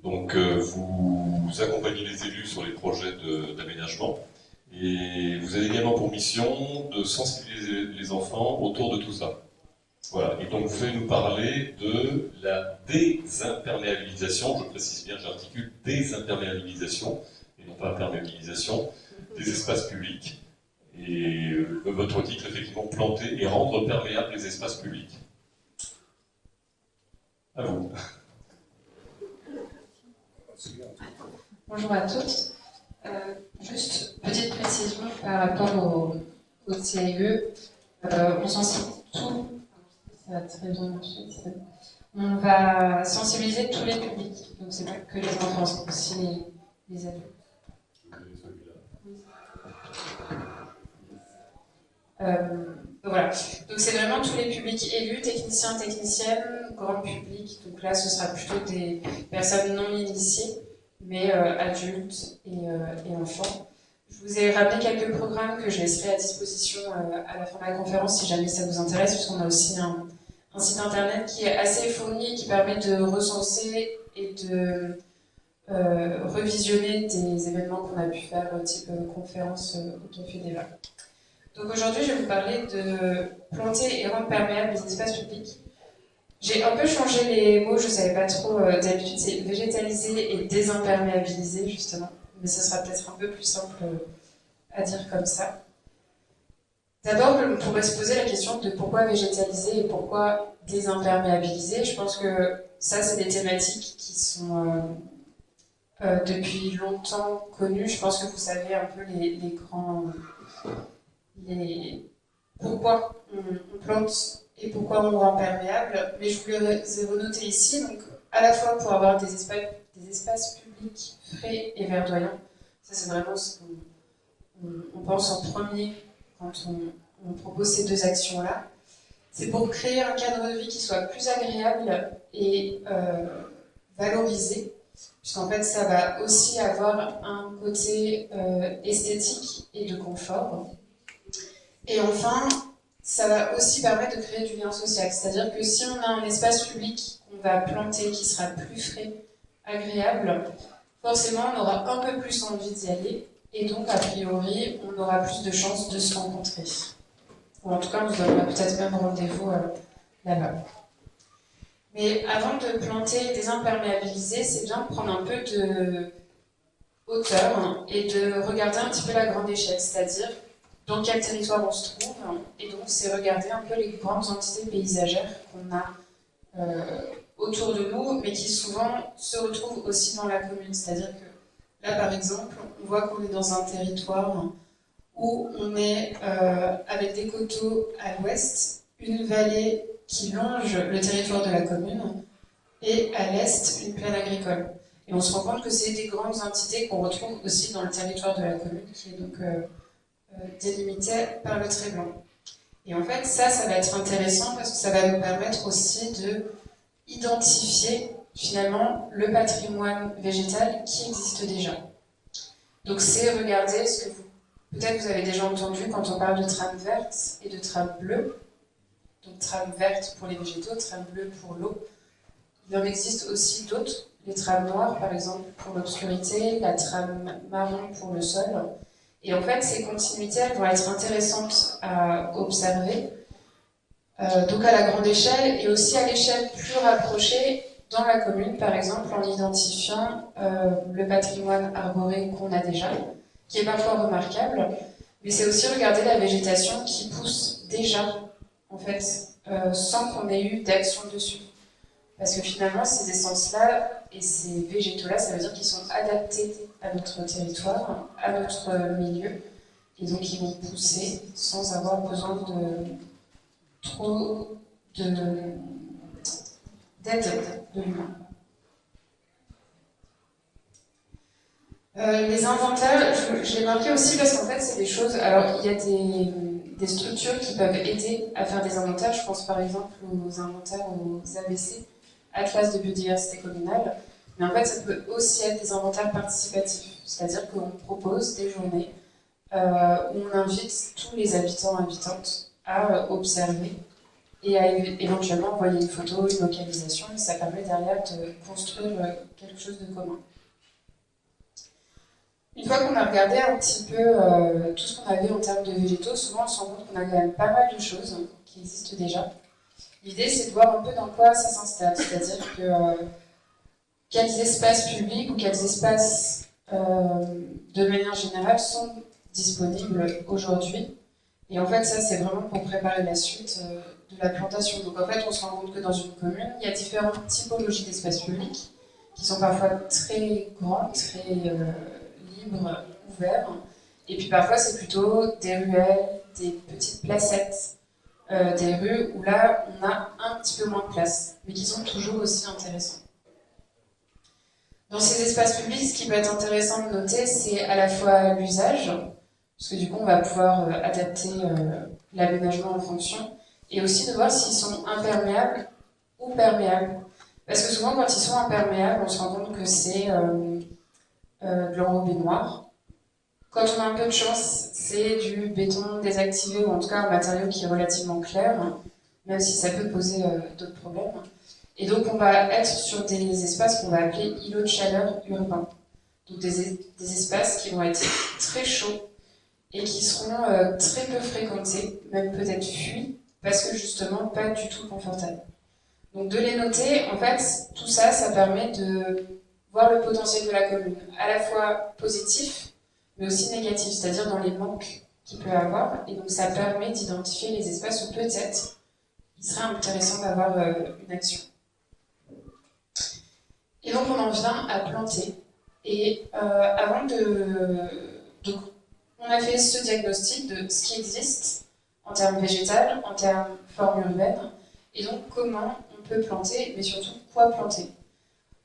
Donc vous accompagnez les élus sur les projets d'aménagement et vous avez également pour mission de sensibiliser les enfants autour de tout ça. Voilà, et donc vous allez nous parler de la désimperméabilisation, je précise bien, j'articule désimperméabilisation, et non pas imperméabilisation, des espaces publics. Et votre titre, effectivement, planter et rendre perméables les espaces publics. À vous. Bonjour à tous. Juste petite précision par rapport au CIE. On sensibilise tout. Ça va très bien marcher. On va sensibiliser tous les publics. Donc c'est pas que les enfants, c'est aussi les adultes. Voilà. Donc c'est vraiment tous les publics élus, techniciens, techniciennes, grand public. Donc là, ce sera plutôt des personnes non initiées, mais adultes et enfants. Je vous ai rappelé quelques programmes que je laisserai à disposition à la fin de la conférence si jamais ça vous intéresse, puisqu'on a aussi un site internet qui est assez fourni, qui permet de recenser et de revisionner des événements qu'on a pu faire, type conférence au Café des Vins. Donc aujourd'hui, je vais vous parler de planter et rendre perméables les espaces publics. J'ai un peu changé les mots, je ne savais pas trop, d'habitude c'est végétaliser et désimperméabiliser justement, mais ce sera peut-être un peu plus simple à dire comme ça. D'abord, on pourrait se poser la question de pourquoi végétaliser et pourquoi désimperméabiliser. Je pense que ça, c'est des thématiques qui sont depuis longtemps connues. Je pense que vous savez un peu les grands... pourquoi on plante et pourquoi on rend perméable, mais je vous les ai renotés ici, donc à la fois pour avoir des espaces publics frais et verdoyants, ça c'est vraiment ce qu'on pense en premier quand on propose ces deux actions-là. C'est pour créer un cadre de vie qui soit plus agréable et valorisé, puisqu'en fait ça va aussi avoir un côté esthétique et de confort. Et enfin, ça va aussi permettre de créer du lien social. C'est-à-dire que si on a un espace public qu'on va planter qui sera plus frais, agréable, forcément on aura un peu plus envie d'y aller. Et donc, a priori, on aura plus de chances de se rencontrer. Ou en tout cas, on se donnera peut-être même rendez-vous là-bas. Mais avant de planter et désimperméabiliser, c'est bien de prendre un peu de hauteur et de regarder un petit peu la grande échelle. C'est-à-dire dans quel territoire on se trouve, et donc c'est regarder un peu les grandes entités paysagères qu'on a autour de nous, mais qui souvent se retrouvent aussi dans la commune. C'est-à-dire que là, par exemple, on voit qu'on est dans un territoire où on est avec des coteaux à l'ouest, une vallée qui longe le territoire de la commune, et à l'est, une plaine agricole. Et on se rend compte que c'est des grandes entités qu'on retrouve aussi dans le territoire de la commune, qui est donc délimité par le trait blanc. Et en fait, ça va être intéressant parce que ça va nous permettre aussi de identifier finalement le patrimoine végétal qui existe déjà. Donc c'est regarder ce que peut-être vous avez déjà entendu quand on parle de trame verte et de trame bleue. Donc trame verte pour les végétaux, trame bleue pour l'eau. Il en existe aussi d'autres, les trames noires par exemple pour l'obscurité, la trame marron pour le sol. Et en fait, ces continuités, elles vont être intéressantes à observer, donc à la grande échelle et aussi à l'échelle plus rapprochée dans la commune, par exemple, en identifiant le patrimoine arboré qu'on a déjà, qui est parfois remarquable, mais c'est aussi regarder la végétation qui pousse déjà, en fait, sans qu'on ait eu d'action dessus. Parce que finalement, ces essences-là et ces végétaux-là, ça veut dire qu'ils sont adaptés à notre territoire, à notre milieu, et donc ils vont pousser sans avoir besoin de trop d'aide de l'humain. Les inventaires, je l'ai marqué aussi parce qu'en fait, c'est des choses... Alors, il y a des structures qui peuvent aider à faire des inventaires. Je pense par exemple aux inventaires aux ABC, Atlas de biodiversité communale. Mais en fait, ça peut aussi être des inventaires participatifs. C'est-à-dire qu'on propose des journées où on invite tous les habitants et habitantes à observer et à éventuellement envoyer une photo, une localisation, et ça permet derrière de construire quelque chose de commun. Une fois qu'on a regardé un petit peu tout ce qu'on avait en termes de végétaux, souvent on se rend compte qu'on a quand même pas mal de choses qui existent déjà. L'idée, c'est de voir un peu dans quoi ça s'installe, c'est-à-dire que quels espaces publics ou quels espaces de manière générale sont disponibles aujourd'hui. Et en fait, ça, c'est vraiment pour préparer la suite de la plantation. Donc en fait, on se rend compte que dans une commune, il y a différentes typologies d'espaces publics qui sont parfois très grands, très libres, ouverts. Et puis parfois, c'est plutôt des ruelles, des petites placettes, des rues où là, on a un petit peu moins de place, mais qui sont toujours aussi intéressants. Dans ces espaces publics, ce qui peut être intéressant de noter, c'est à la fois l'usage, parce que du coup, on va pouvoir adapter l'aménagement en fonction, et aussi de voir s'ils sont imperméables ou perméables. Parce que souvent, quand ils sont imperméables, on se rend compte que c'est de l'enrobé noir. Quand on a un peu de chance, c'est du béton désactivé, ou en tout cas un matériau qui est relativement clair, même si ça peut poser d'autres problèmes. Et donc on va être sur des espaces qu'on va appeler îlots de chaleur urbains. Donc des espaces qui vont être très chauds et qui seront très peu fréquentés, même peut-être fuis, parce que justement pas du tout confortables. Donc de les noter, en fait, tout ça, ça permet de voir le potentiel de la commune, à la fois positif, mais aussi négatif, c'est-à-dire dans les manques qu'il peut avoir. Et donc ça permet d'identifier les espaces où peut-être il serait intéressant d'avoir une action. Et donc on en vient à planter. Et avant donc, on a fait ce diagnostic de ce qui existe en termes végétal, en termes forme urbaine, et donc comment on peut planter, mais surtout quoi planter.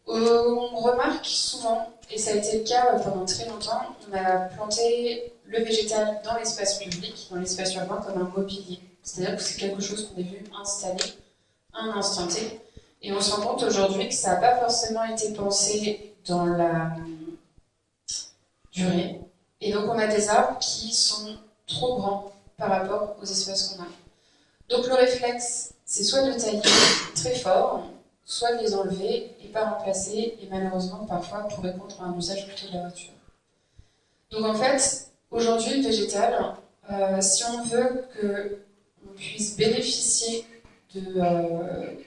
On remarque souvent, et ça a été le cas pendant très longtemps, on a planté le végétal dans l'espace public, dans l'espace urbain, comme un mobilier. C'est-à-dire que c'est quelque chose qu'on a vu installé à un instant T. Et on se rend compte aujourd'hui que ça n'a pas forcément été pensé dans la durée. Et donc on a des arbres qui sont trop grands par rapport aux espaces qu'on a. Donc le réflexe, c'est soit de tailler très fort, soit de les enlever et pas remplacer, et malheureusement parfois pour répondre à un usage plutôt de la voiture. Donc en fait, aujourd'hui le végétal, si on veut qu'on puisse bénéficier de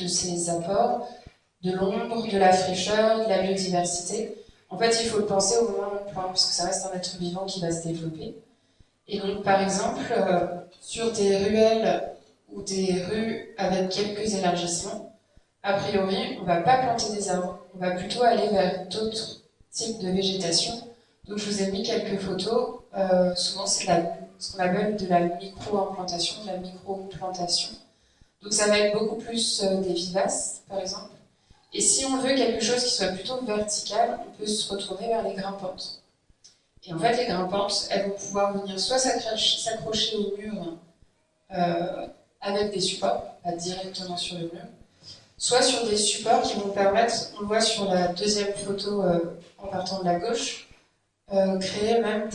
ces apports, de l'ombre, de la fraîcheur, de la biodiversité, en fait il faut le penser au moment où on plante, parce que ça reste un être vivant qui va se développer. Et donc par exemple, sur des ruelles ou des rues avec quelques élargissements, a priori, on ne va pas planter des arbres, on va plutôt aller vers d'autres types de végétation. Donc je vous ai mis quelques photos, souvent c'est ce qu'on appelle de la micro-implantation, de la micro-plantation. Donc ça va être beaucoup plus des vivaces, par exemple. Et si on veut quelque chose qui soit plutôt vertical, on peut se retourner vers les grimpantes. Et en fait, les grimpantes, elles vont pouvoir venir soit s'accrocher au mur avec des supports, pas directement sur le mur, soit sur des supports qui vont permettre, on le voit sur la deuxième photo en partant de la gauche, créer même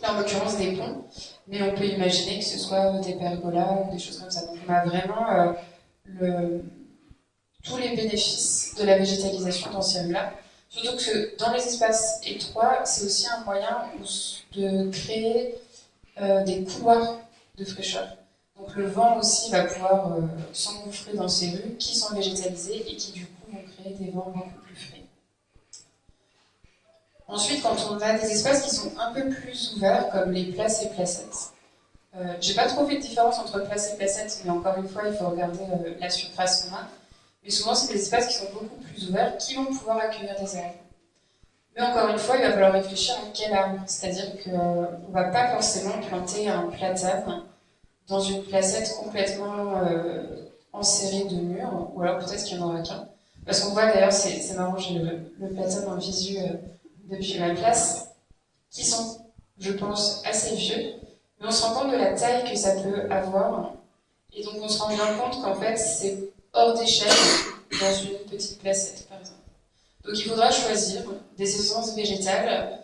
là en l'occurrence des ponts, mais on peut imaginer que ce soit des pergolas ou des choses comme ça. Donc on a vraiment tous les bénéfices de la végétalisation dans ces rues-là. Surtout que dans les espaces étroits, c'est aussi un moyen de créer des couloirs de fraîcheur. Donc le vent aussi va pouvoir s'engouffrer dans ces rues qui sont végétalisées et qui du coup vont créer des vents beaucoup plus frais. Ensuite, quand on a des espaces qui sont un peu plus ouverts, comme les places et placettes, j'ai pas trop fait de différence entre place et placette, mais encore une fois, il faut regarder la surface qu'on a. Mais souvent, c'est des espaces qui sont beaucoup plus ouverts, qui vont pouvoir accueillir des arbres. Mais encore une fois, il va falloir réfléchir à quel arbre. C'est-à-dire qu'on ne va pas forcément planter un platane dans une placette complètement enserrée de murs, ou alors peut-être qu'il n'y en aura qu'un. Parce qu'on voit d'ailleurs, c'est marrant, j'ai le platane en visu depuis ma place, qui sont, je pense, assez vieux, mais on se rend compte de la taille que ça peut avoir, et donc on se rend bien compte qu'en fait, c'est hors d'échelle dans une petite placette, par exemple. Donc il faudra choisir des essences végétales,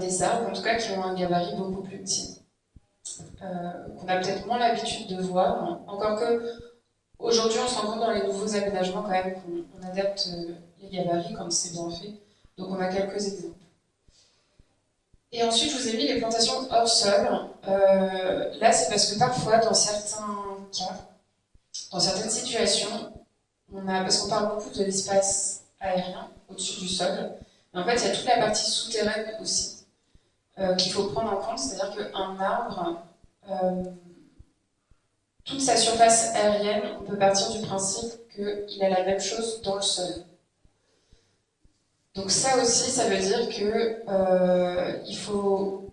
des arbres en tout cas qui ont un gabarit beaucoup plus petit. qu'on a peut-être moins l'habitude de voir. Encore que aujourd'hui, on se rend compte dans les nouveaux aménagements quand même qu'on adapte les gabarits quand c'est bien fait. Donc on a quelques exemples. Et ensuite, je vous ai mis les plantations hors sol. Là, c'est parce que parfois, dans certains cas, dans certaines situations, parce qu'on parle beaucoup de l'espace aérien au-dessus du sol, mais en fait, il y a toute la partie souterraine aussi qu'il faut prendre en compte. C'est-à-dire qu'un arbre, toute sa surface aérienne, on peut partir du principe qu'il a la même chose dans le sol. Donc ça aussi, ça veut dire qu'il faut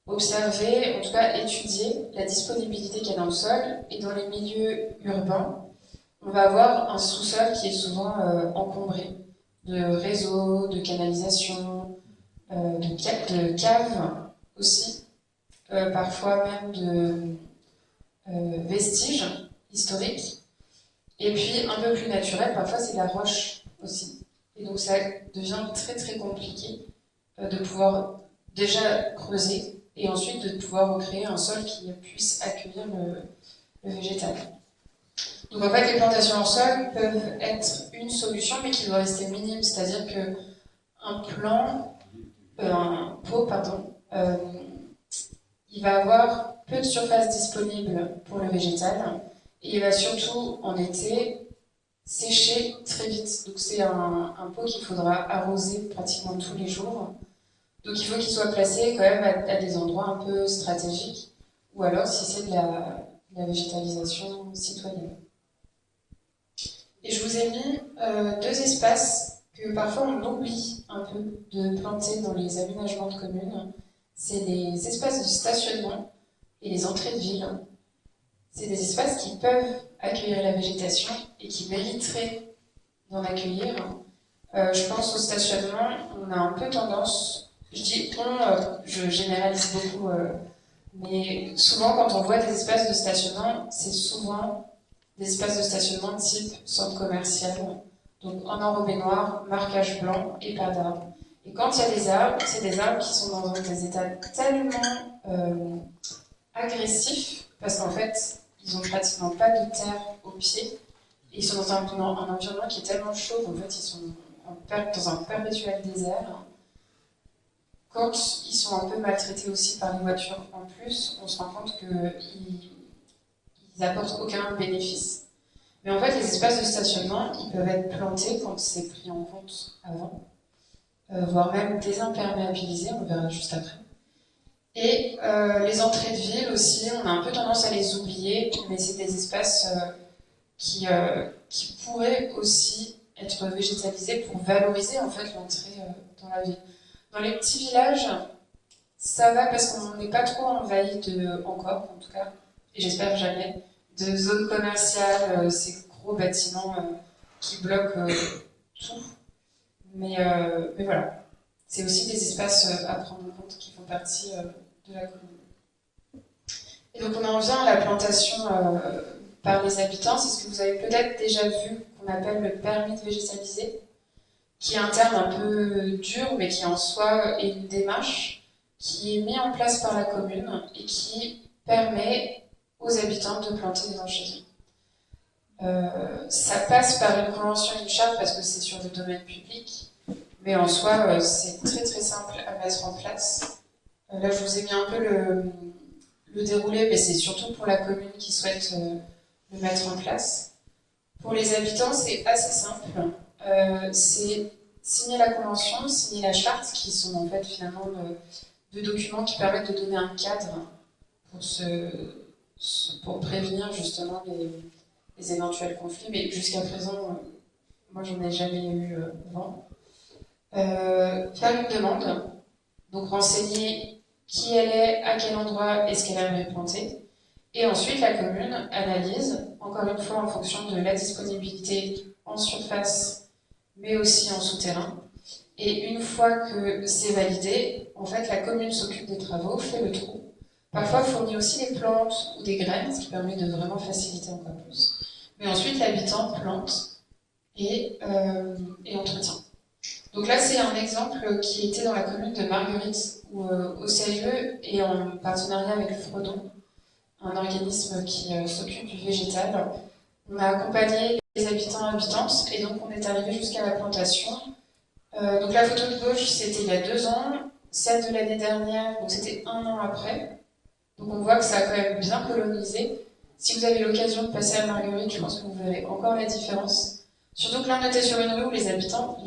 observer, en tout cas étudier la disponibilité qu'il y a dans le sol. Et dans les milieux urbains, on va avoir un sous-sol qui est souvent encombré de réseaux, de canalisations, de caves aussi, parfois même de vestiges historiques. Et puis un peu plus naturel, parfois c'est la roche aussi. Et donc ça devient très très compliqué de pouvoir déjà creuser et ensuite de pouvoir recréer un sol qui puisse accueillir le végétal. Donc en fait les plantations en sol peuvent être une solution mais qui doit rester minime, c'est-à-dire qu'un pot, il va avoir peu de surface disponible pour le végétal et il va surtout en été sécher très vite. Donc c'est un pot qu'il faudra arroser pratiquement tous les jours. Donc il faut qu'il soit placé quand même à des endroits un peu stratégiques, ou alors si c'est de la végétalisation citoyenne. Et je vous ai mis deux espaces que parfois on oublie un peu de planter dans les aménagements de communes. C'est les espaces de stationnement et les entrées de ville. C'est des espaces qui peuvent accueillir la végétation et qui mériteraient d'en accueillir. Je pense au stationnement, on a un peu tendance, je dis je généralise beaucoup, mais souvent quand on voit des espaces de stationnement, c'est souvent des espaces de stationnement type centre commercial, donc en enrobé noir, marquage blanc et pas d'arbres. Et quand il y a des arbres, c'est des arbres qui sont dans des états tellement agressifs, parce qu'en fait, ils n'ont pratiquement pas de terre au pied, et ils sont dans un environnement qui est tellement chaud qu'en fait, ils sont dans un perpétuel désert. Quand ils sont un peu maltraités aussi par les voitures en plus, on se rend compte qu'ils n'apportent aucun bénéfice. Mais en fait, les espaces de stationnement, ils peuvent être plantés quand c'est pris en compte avant, voire même désimperméabilisés, on verra juste après. Et les entrées de ville aussi, on a un peu tendance à les oublier, mais c'est des espaces qui pourraient aussi être végétalisés pour valoriser en fait l'entrée dans la ville. Dans les petits villages, ça va parce qu'on n'est pas trop envahi encore, en tout cas, et j'espère jamais, de zones commerciales, ces gros bâtiments qui bloquent tout. Mais voilà. C'est aussi des espaces à prendre en compte qui font partie de la commune. Et donc on en vient à la plantation par les habitants. C'est ce que vous avez peut-être déjà vu, qu'on appelle le permis de végétaliser, qui est un terme un peu dur, mais qui en soi est une démarche qui est mise en place par la commune et qui permet aux habitants de planter des chez eux. Ça passe par une convention, une charte, parce que c'est sur le domaine public. Mais en soi, c'est très très simple à mettre en place. Là, je vous ai mis un peu le déroulé, mais c'est surtout pour la commune qui souhaite le mettre en place. Pour les habitants, c'est assez simple. C'est signer la convention, signer la charte, qui sont en fait finalement deux documents qui permettent de donner un cadre pour prévenir justement les éventuels conflits. Mais jusqu'à présent, moi, j'en ai jamais eu vent. Faire une demande, donc renseigner qui elle est, à quel endroit est-ce qu'elle aimerait planter, et ensuite la commune analyse, encore une fois en fonction de la disponibilité en surface, mais aussi en souterrain, et une fois que c'est validé, en fait la commune s'occupe des travaux, fait le trou, parfois fournit aussi des plantes ou des graines, ce qui permet de vraiment faciliter encore plus. Mais ensuite l'habitant plante et entretient. Donc là, c'est un exemple qui était dans la commune de Marguerite, où au CIE et en partenariat avec Fredon, un organisme qui s'occupe du végétal, on a accompagné les habitants et habitantes, et donc on est arrivé jusqu'à la plantation. Donc la photo de gauche, c'était il y a 2 ans, celle de l'année dernière, donc c'était 1 an après. Donc on voit que ça a quand même bien colonisé. Si vous avez l'occasion de passer à Marguerite, je pense que vous verrez encore la différence. Surtout que là, on était sur une rue où les habitants,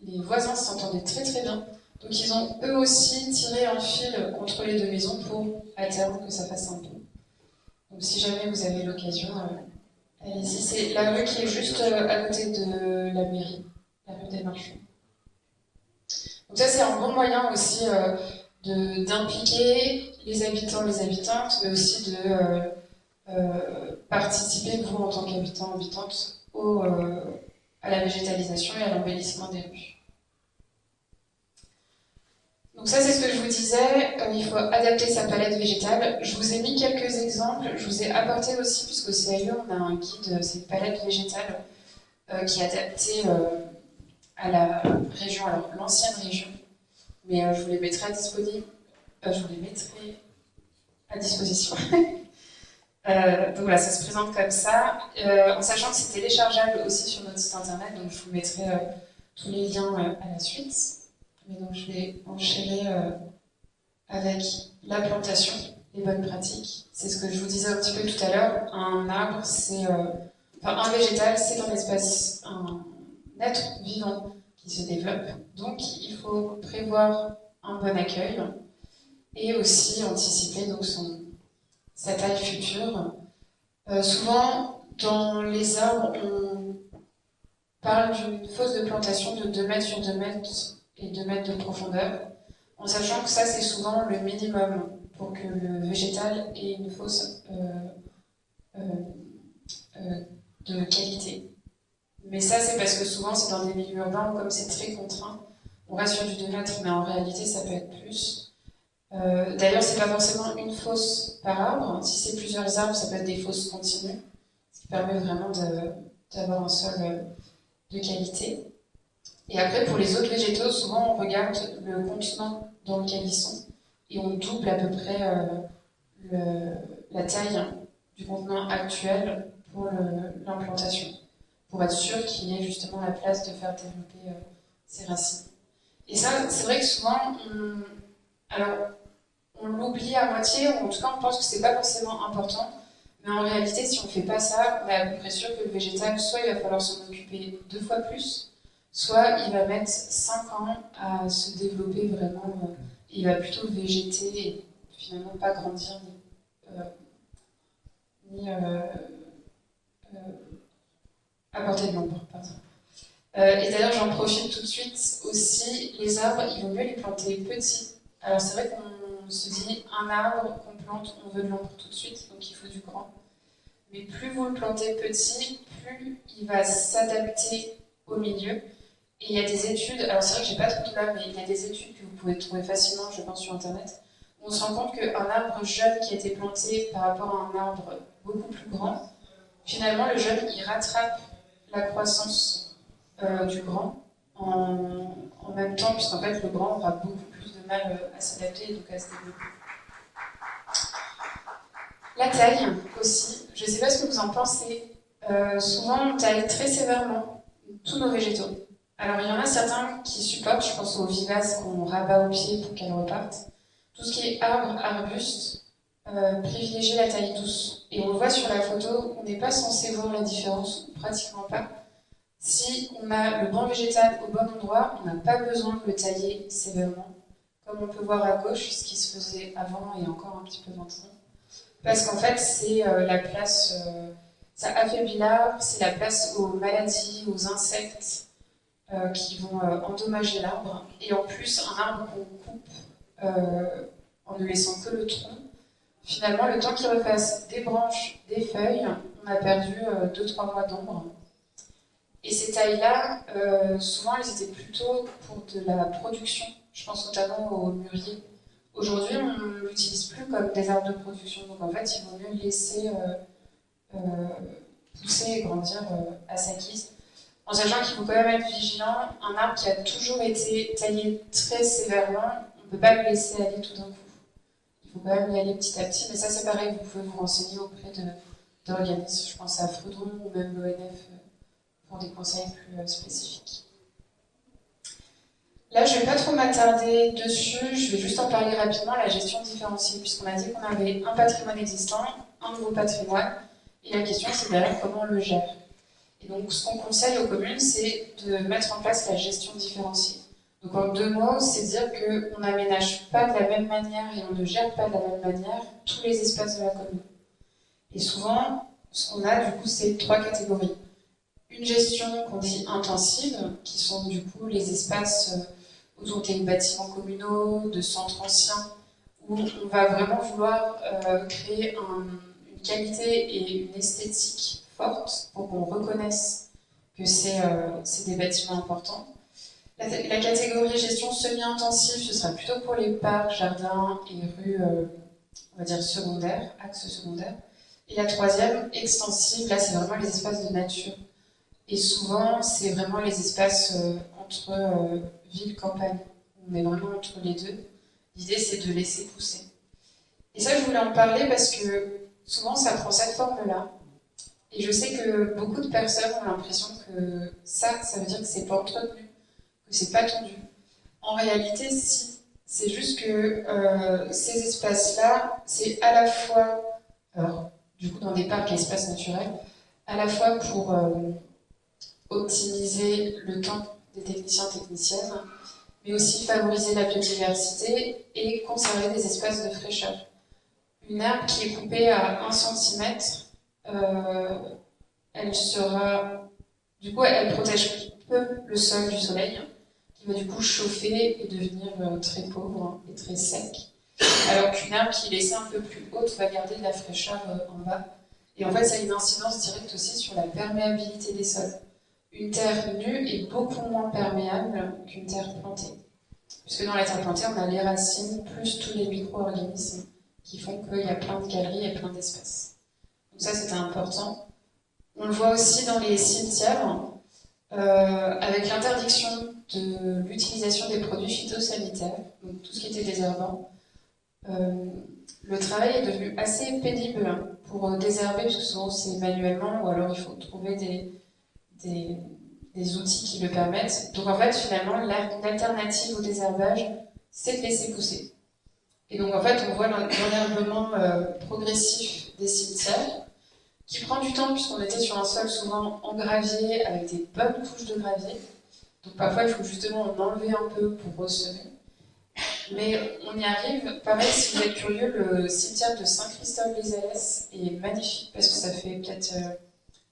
les voisins s'entendaient très très bien. Donc ils ont eux aussi tiré un fil contre les 2 maisons pour, à terme, que ça fasse un pont. Donc si jamais vous avez l'occasion, allez-y. C'est la rue qui est juste à côté de la mairie, la rue des Marchands. Donc ça, c'est un bon moyen aussi d'impliquer les habitants, les habitantes, mais aussi de participer, vous, en tant qu'habitants, habitantes, à la végétalisation et à l'embellissement des rues. Donc ça, c'est ce que je vous disais, il faut adapter sa palette végétale. Je vous ai mis quelques exemples, je vous ai apporté aussi, puisqu'au CIE, on a un guide, c'est palette végétale, qui est adapté à la région, alors l'ancienne région, mais je vous les mettrai à disposition. Donc voilà, ça se présente comme ça, en sachant que c'est téléchargeable aussi sur notre site internet, donc je vous mettrai tous les liens à la suite. Mais donc je vais enchaîner avec la plantation, les bonnes pratiques. C'est ce que je vous disais un petit peu tout à l'heure. Un arbre, un végétal, c'est un espace, un être vivant qui se développe. Donc il faut prévoir un bon accueil et aussi anticiper donc sa taille future. Souvent, dans les arbres, on parle d'une fosse de plantation de 2 mètres sur 2 mètres et 2 mètres de profondeur, en sachant que ça, c'est souvent le minimum pour que le végétal ait une fosse de qualité. Mais ça, c'est parce que souvent, c'est dans des milieux urbains où, comme c'est très contraint, on reste sur du 2 mètres, mais en réalité, ça peut être plus. D'ailleurs, c'est pas forcément une fosse par arbre. Si c'est plusieurs arbres, ça peut être des fosses continues, ce qui permet vraiment d'avoir un sol de qualité. Et après, pour les autres végétaux, souvent on regarde le contenant dans lequel ils sont et on double à peu près la taille du contenant actuel pour l'implantation, pour être sûr qu'il y ait justement la place de faire développer ses racines. Et ça, c'est vrai que souvent, on l'oublie à moitié, ou en tout cas on pense que c'est pas forcément important, mais en réalité, si on ne fait pas ça, on est à peu près sûr que le végétal, soit il va falloir s'en occuper 2 fois plus, soit il va mettre 5 ans à se développer vraiment, il va plutôt végéter et finalement pas grandir ni apporter de l'ombre. Et d'ailleurs, j'en profite tout de suite aussi, les arbres, il vaut mieux les planter petits. Alors c'est vrai qu'on se dit, un arbre qu'on plante, on veut de l'ombre tout de suite, donc il faut du grand. Mais plus vous le plantez petit, plus il va s'adapter au milieu. Et il y a des études, alors c'est vrai que j'ai pas tout là, mais il y a des études que vous pouvez trouver facilement, je pense, sur Internet, où on se rend compte qu'un arbre jeune qui a été planté par rapport à un arbre beaucoup plus grand, finalement le jeune, il rattrape la croissance du grand en même temps, puisqu'en fait le grand aura beaucoup plus de mal à s'adapter et donc à se développer. La taille aussi, je ne sais pas ce que vous en pensez. Souvent on taille très sévèrement tous nos végétaux. Alors il y en a certains qui supportent, je pense aux vivaces qu'on rabat au pied pour qu'elles repartent. Tout ce qui est arbre, arbuste, privilégier la taille douce. Et on le voit sur la photo, on n'est pas censé voir la différence, pratiquement pas. Si on a le bon végétal au bon endroit, on n'a pas besoin de le tailler sévèrement, comme on peut voir à gauche, ce qui se faisait avant et encore un petit peu maintenant. Parce qu'en fait, c'est la place, ça affaiblit l'arbre, c'est la place aux maladies, aux insectes qui vont endommager l'arbre. Et en plus, un arbre qu'on coupe en ne laissant que le tronc, finalement, le temps qu'il refasse des branches, des feuilles, on a perdu 2-3 mois d'ombre. Et ces tailles-là, souvent, elles étaient plutôt pour de la production. Je pense notamment aux mûriers. Aujourd'hui, on ne l'utilise plus comme des arbres de production. Donc en fait, il vaut mieux le laisser pousser et grandir à sa guise. en sachant qu'il faut quand même être vigilant. Un arbre qui a toujours été taillé très sévèrement, on ne peut pas le laisser aller tout d'un coup. Il faut quand même y aller petit à petit, mais ça c'est pareil, vous pouvez vous renseigner auprès d'organismes, je pense à Freudron ou même l'ONF pour des conseils plus spécifiques. Là, je ne vais pas trop m'attarder dessus, je vais juste en parler rapidement, la gestion différenciée, puisqu'on a dit qu'on avait un patrimoine existant, un nouveau patrimoine, et la question c'est derrière comment on le gère. Et donc, ce qu'on conseille aux communes, c'est de mettre en place la gestion différenciée. Donc, en 2 mots, c'est dire qu'on n'aménage pas de la même manière et on ne gère pas de la même manière tous les espaces de la commune. Et souvent, ce qu'on a, du coup, c'est 3 catégories. Une gestion qu'on dit intensive, qui sont du coup les espaces autour des bâtiments communaux, de centres anciens, où on va vraiment vouloir créer une qualité et une esthétique forte pour qu'on reconnaisse que c'est des bâtiments importants. La catégorie gestion semi-intensive, ce sera plutôt pour les parcs, jardins et rues, on va dire secondaires, axes secondaires. Et la troisième, extensive, là c'est vraiment les espaces de nature. Et souvent, c'est vraiment les espaces entre ville et campagne. On est vraiment entre les deux. L'idée, c'est de laisser pousser. Et ça, je voulais en parler parce que souvent, ça prend cette forme-là. Et je sais que beaucoup de personnes ont l'impression que ça veut dire que c'est pas entretenu, que c'est pas tendu. En réalité, si. C'est juste que ces espaces-là, c'est à la fois, alors, du coup, dans des parcs et espaces naturels, à la fois pour optimiser le temps des techniciens-techniciennes, mais aussi favoriser la biodiversité et conserver des espaces de fraîcheur. Une herbe qui est coupée à 1 centimètre, elle protège peu le sol du soleil, qui va du coup chauffer et devenir très pauvre et très sec. Alors qu'une herbe qui est laissée un peu plus haute va garder de la fraîcheur en bas. Et en fait, ça a une incidence directe aussi sur la perméabilité des sols. Une terre nue est beaucoup moins perméable qu'une terre plantée. Puisque dans la terre plantée, on a les racines plus tous les micro-organismes qui font qu'il y a plein de galeries et plein d'espaces. Donc ça, c'était important. On le voit aussi dans les cimetières, avec l'interdiction de l'utilisation des produits phytosanitaires, donc tout ce qui était désherbant. Le travail est devenu assez pénible pour désherber, parce que souvent c'est manuellement, ou alors il faut trouver des outils qui le permettent. Donc en fait, finalement, l'alternative au désherbage, c'est de laisser pousser. Et donc en fait, on voit l'enherbement progressif des cimetières, qui prend du temps puisqu'on était sur un sol souvent en gravier, avec des bonnes couches de gravier. Donc parfois, il faut justement en enlever un peu pour ressemer. Mais on y arrive. Pareil, si vous êtes curieux, le cimetière de Saint-Christophe-les-Alès est magnifique parce que ça fait peut-être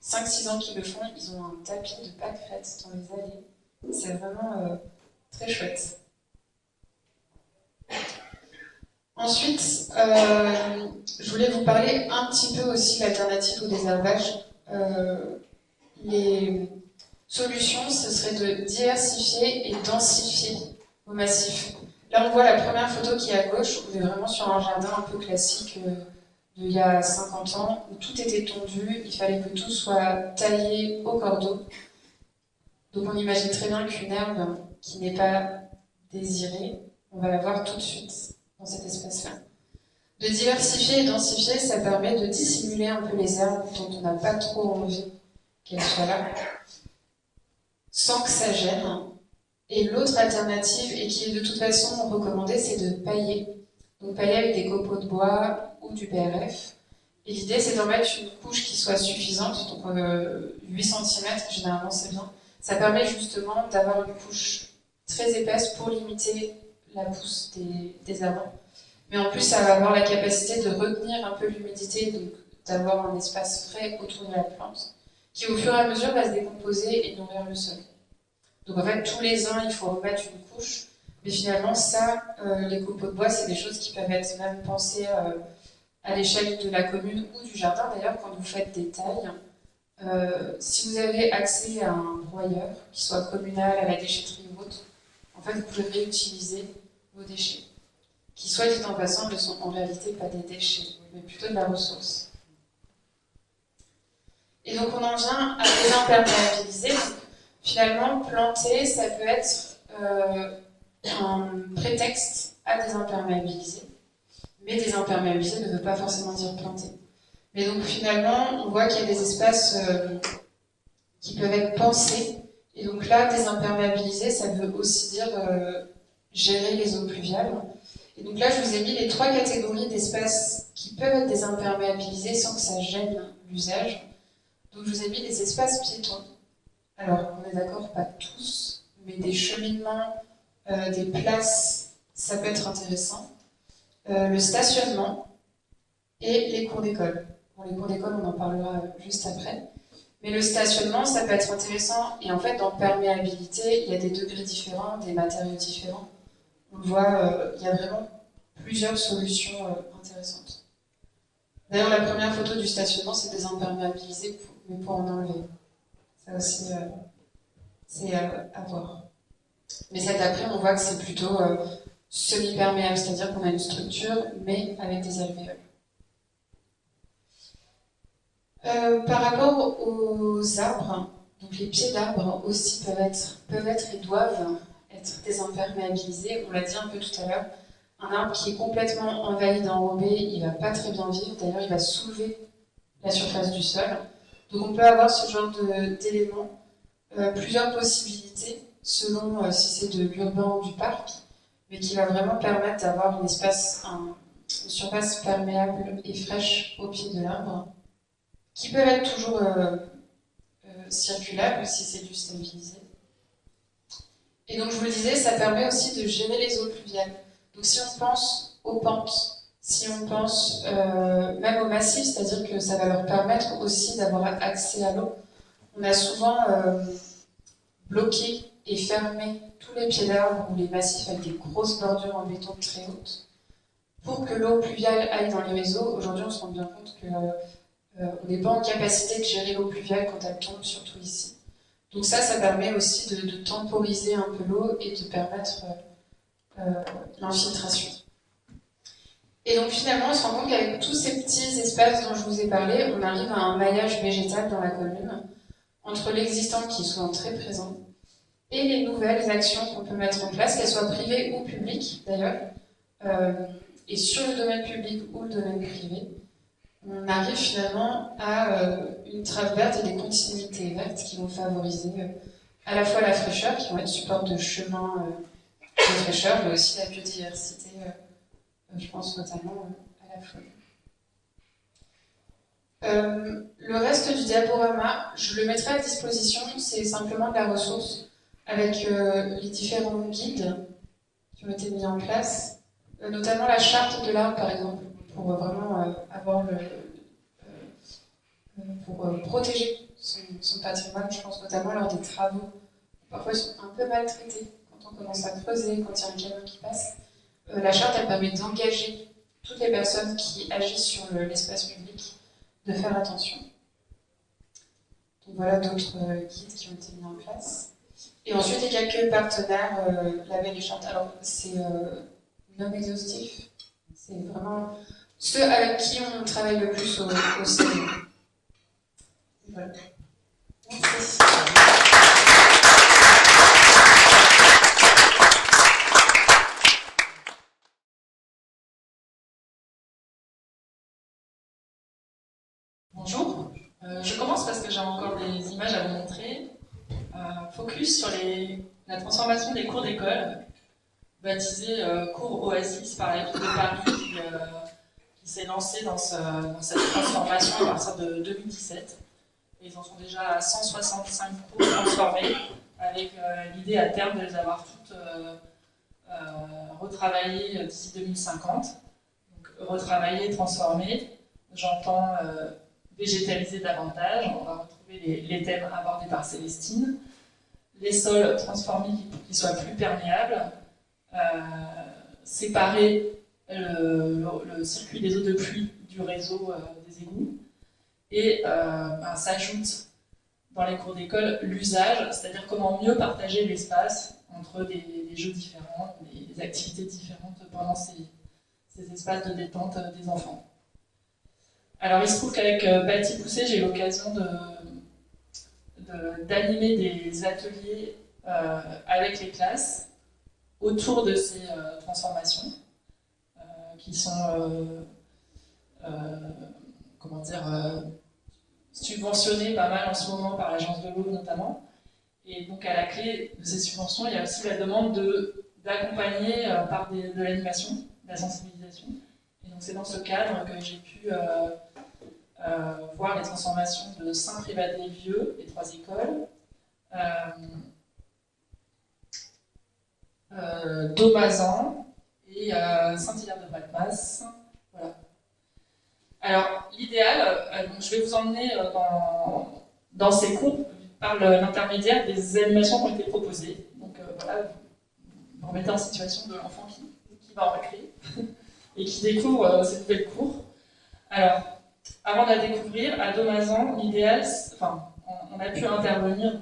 5-6 ans qu'ils le font. Ils ont un tapis de pâquerettes dans les allées. C'est vraiment très chouette. Ensuite, je voulais vous parler un petit peu aussi de l'alternative au désherbage. Les solutions, ce serait de diversifier et densifier vos massifs. Là, on voit la première photo qui est à gauche. On est vraiment sur un jardin un peu classique d'il y a 50 ans, où tout était tondu. Il fallait que tout soit taillé au cordeau. Donc on imagine très bien qu'une herbe qui n'est pas désirée, on va la voir tout de suite dans cet espace-là. De diversifier et densifier, ça permet de dissimuler un peu les herbes dont on n'a pas trop envie qu'elles soient là, sans que ça gêne. Et l'autre alternative, et qui est de toute façon recommandée, c'est de pailler. Donc pailler avec des copeaux de bois ou du PRF. Et l'idée, c'est d'en mettre une couche qui soit suffisante, donc 8 cm, généralement c'est bien. Ça permet justement d'avoir une couche très épaisse pour limiter la pousse des amants. Mais en plus, ça va avoir la capacité de retenir un peu l'humidité, donc d'avoir un espace frais autour de la plante, qui au fur et à mesure va se décomposer et nourrir le sol. Donc en fait, tous les ans, il faut remettre une couche. Mais finalement, ça, les copeaux de bois, c'est des choses qui peuvent être même pensées à l'échelle de la commune ou du jardin. D'ailleurs, quand vous faites des tailles, si vous avez accès à un broyeur, qui soit communal, à la déchetterie ou autre, en fait, vous pouvez réutiliser vos déchets, qui, soit dit en passant, ne sont en réalité pas des déchets, mais plutôt de la ressource. Et donc, on en vient à désimperméabiliser. Finalement, planter, ça peut être un prétexte à désimperméabiliser. Mais désimperméabiliser ne veut pas forcément dire planter. Mais donc finalement, on voit qu'il y a des espaces qui peuvent être pensés. Et donc là, désimperméabiliser, ça veut aussi dire gérer les eaux pluviales. Et donc là, je vous ai mis les 3 catégories d'espaces qui peuvent être désimperméabilisés sans que ça gêne l'usage. Donc je vous ai mis les espaces piétons. Alors, on est d'accord, pas tous, mais des cheminements, des places, ça peut être intéressant. Le stationnement et les cours d'école. Bon, les cours d'école, on en parlera juste après. Mais le stationnement, ça peut être intéressant. Et en fait, dans perméabilité, il y a des degrés différents, des matériaux différents. On voit, il y a vraiment plusieurs solutions intéressantes. D'ailleurs, la première photo du stationnement, c'est désimperméabilisé, mais pour en enlever. Ça aussi, c'est à voir. Mais ça, d'après, on voit que c'est plutôt semi-perméable, c'est-à-dire qu'on a une structure, mais avec des alvéoles. Par rapport aux arbres, donc les pieds d'arbres aussi peuvent être et doivent être désimperméabilisés. On l'a dit un peu tout à l'heure. Un arbre qui est complètement envahi d'enrobé, il va pas très bien vivre. D'ailleurs, il va soulever la surface du sol. Donc on peut avoir ce genre d'éléments, plusieurs possibilités selon si c'est de l'urbain ou du parc, mais qui va vraiment permettre d'avoir une surface perméable et fraîche au pied de l'arbre, qui peuvent être toujours circulables si c'est du stabilisé. Et donc je vous le disais, ça permet aussi de gérer les eaux pluviales. Donc si on pense aux pentes, si on pense même aux massifs, c'est-à-dire que ça va leur permettre aussi d'avoir accès à l'eau, on a souvent bloqué et fermé tous les pieds d'arbres ou les massifs avec des grosses bordures en béton très hautes pour que l'eau pluviale aille dans les réseaux. Aujourd'hui, on se rend bien compte que on n'est pas en capacité de gérer l'eau pluviale quand elle tombe, surtout ici. Donc ça permet aussi de temporiser un peu l'eau et de permettre l'infiltration. Et donc finalement, on se rend compte qu'avec tous ces petits espaces dont je vous ai parlé, on arrive à un maillage végétal dans la commune, entre l'existant qui est souvent très présent, et les nouvelles actions qu'on peut mettre en place, qu'elles soient privées ou publiques d'ailleurs, et sur le domaine public ou le domaine privé, on arrive finalement à une trave verte et des continuités vertes qui vont favoriser à la fois la fraîcheur, qui vont être support de chemin de fraîcheur, mais aussi la biodiversité, je pense notamment à la faune. Le reste du diaporama, je le mettrai à disposition, c'est simplement de la ressource avec les différents guides qui ont été mis en place, notamment la charte de l'arbre par exemple, pour vraiment avoir pour protéger son patrimoine, je pense notamment lors des travaux. Parfois ils sont un peu maltraités quand on commence à creuser, quand il y a un camion qui passe. La charte, elle permet d'engager toutes les personnes qui agissent sur l'espace public de faire attention. Donc voilà d'autres guides qui ont été mis en place. Et ensuite, il y a quelques partenaires, labels et chartes. Alors, c'est non exhaustif. C'est vraiment ceux avec qui on travaille le plus au CNE. Voilà. Merci. Bonjour, je commence parce que j'ai encore des images à vous montrer. Focus sur la transformation des cours d'école, baptisée cours Oasis par la ville de Paris, qui s'est lancée dans cette transformation à partir de 2017. Et ils en sont déjà à 165 cours transformés, avec l'idée à terme de les avoir toutes retravaillées d'ici 2050. Donc retravailler, transformer, j'entends végétaliser davantage. On va retrouver les thèmes abordés par Célestine. Les sols transformés pour qu'ils soient plus perméables. Séparer le circuit des eaux de pluie du réseau des égouts. Et s'ajoute dans les cours d'école l'usage, c'est-à-dire comment mieux partager l'espace entre des jeux différents, des activités différentes pendant ces espaces de détente des enfants. Alors il se trouve qu'avec Bâti Poussé, j'ai eu l'occasion de d'animer des ateliers avec les classes autour de ces transformations qui sont subventionnées pas mal en ce moment par l'Agence de l'eau notamment. Et donc à la clé de ces subventions, il y a aussi la demande d'accompagner par de l'animation, de la sensibilisation. Et donc c'est dans ce cadre que j'ai pu voir les transformations de Saint-Privat-des-Vieux, les 3 écoles, d'Aumazan et Saint-Hilaire-de-Valmas. Voilà. Alors l'idéal, je vais vous emmener dans ces cours par l'intermédiaire des animations qui ont été proposées. Donc voilà, vous remettez en situation de l'enfant qui va en récré et qui découvre ces nouvelles cours. Alors, avant de la découvrir, à Daumazan, l'idéal, on a pu intervenir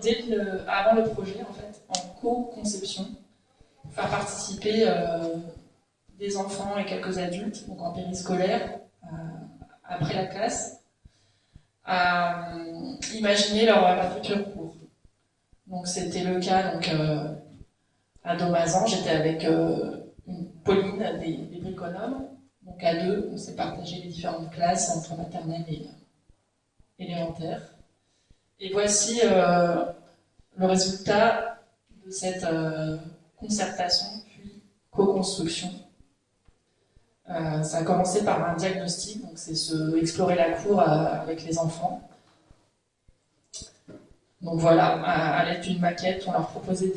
avant le projet, en fait, en co-conception, pour faire participer des enfants et quelques adultes, donc en périscolaire, après la classe, à imaginer leur futur cours. Donc c'était le cas à Daumazan, j'étais avec Pauline des Briconomes. Donc à 2, on s'est partagé les différentes classes entre maternelle et élémentaire. Et voici le résultat de cette concertation puis co-construction. Ça a commencé par un diagnostic, donc c'est explorer la cour avec les enfants. Donc voilà, à l'aide d'une maquette, on leur proposait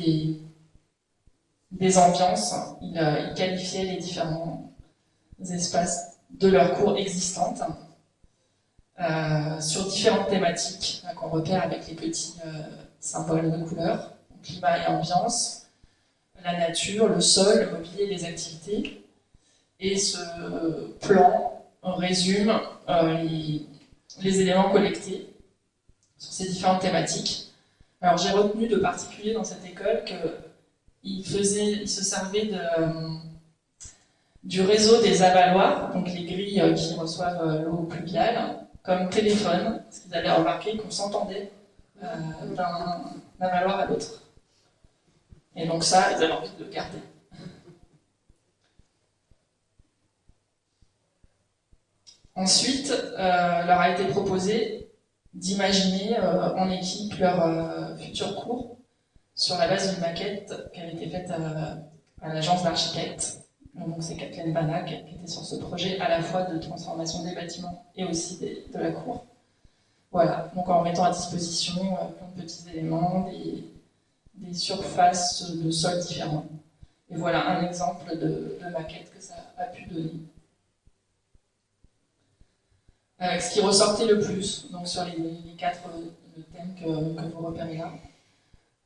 des ambiances. Ils qualifiaient les différents espaces de leur cour existantes sur différentes thématiques qu'on repère avec les petits symboles de couleurs, climat et ambiance, la nature, le sol, le mobilier, les activités. Et ce plan résume les éléments collectés sur ces différentes thématiques. Alors j'ai retenu de particulier dans cette école qu'il se servait du réseau des avaloirs, donc les grilles qui reçoivent l'eau pluviale, comme téléphone, parce qu'ils avaient remarqué qu'on s'entendait d'un avaloir à l'autre. Et donc ça, ils avaient envie de le garder. Ensuite, leur a été proposé d'imaginer en équipe leur futur cours sur la base d'une maquette qui avait été faite à l'agence d'architectes. Donc c'est Kathleen Banach qui était sur ce projet à la fois de transformation des bâtiments et aussi de la cour. Voilà, donc en mettant à disposition plein de petits éléments, des surfaces de sol différents. Et voilà un exemple de maquette que ça a pu donner. Ce qui ressortait le plus, donc sur les 4 thèmes que vous repérez là.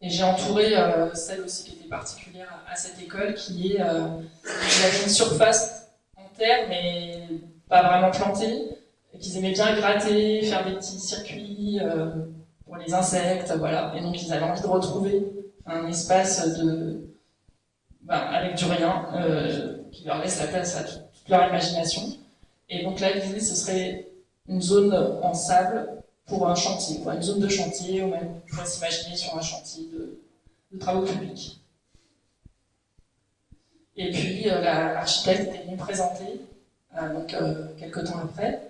Et j'ai entouré celle aussi qui était particulière à cette école, qui est il avait une surface en terre, mais pas vraiment plantée, et qu'ils aimaient bien gratter, faire des petits circuits pour les insectes, voilà. Et donc ils avaient envie de retrouver un espace avec du rien, qui leur laisse la place à toute leur imagination. Et donc là, l'idée, ce serait une zone en sable pour un chantier, une zone de chantier, ou même on pourrait s'imaginer sur un chantier de travaux publics. Et puis l'architecte est venu présenter, quelques temps après,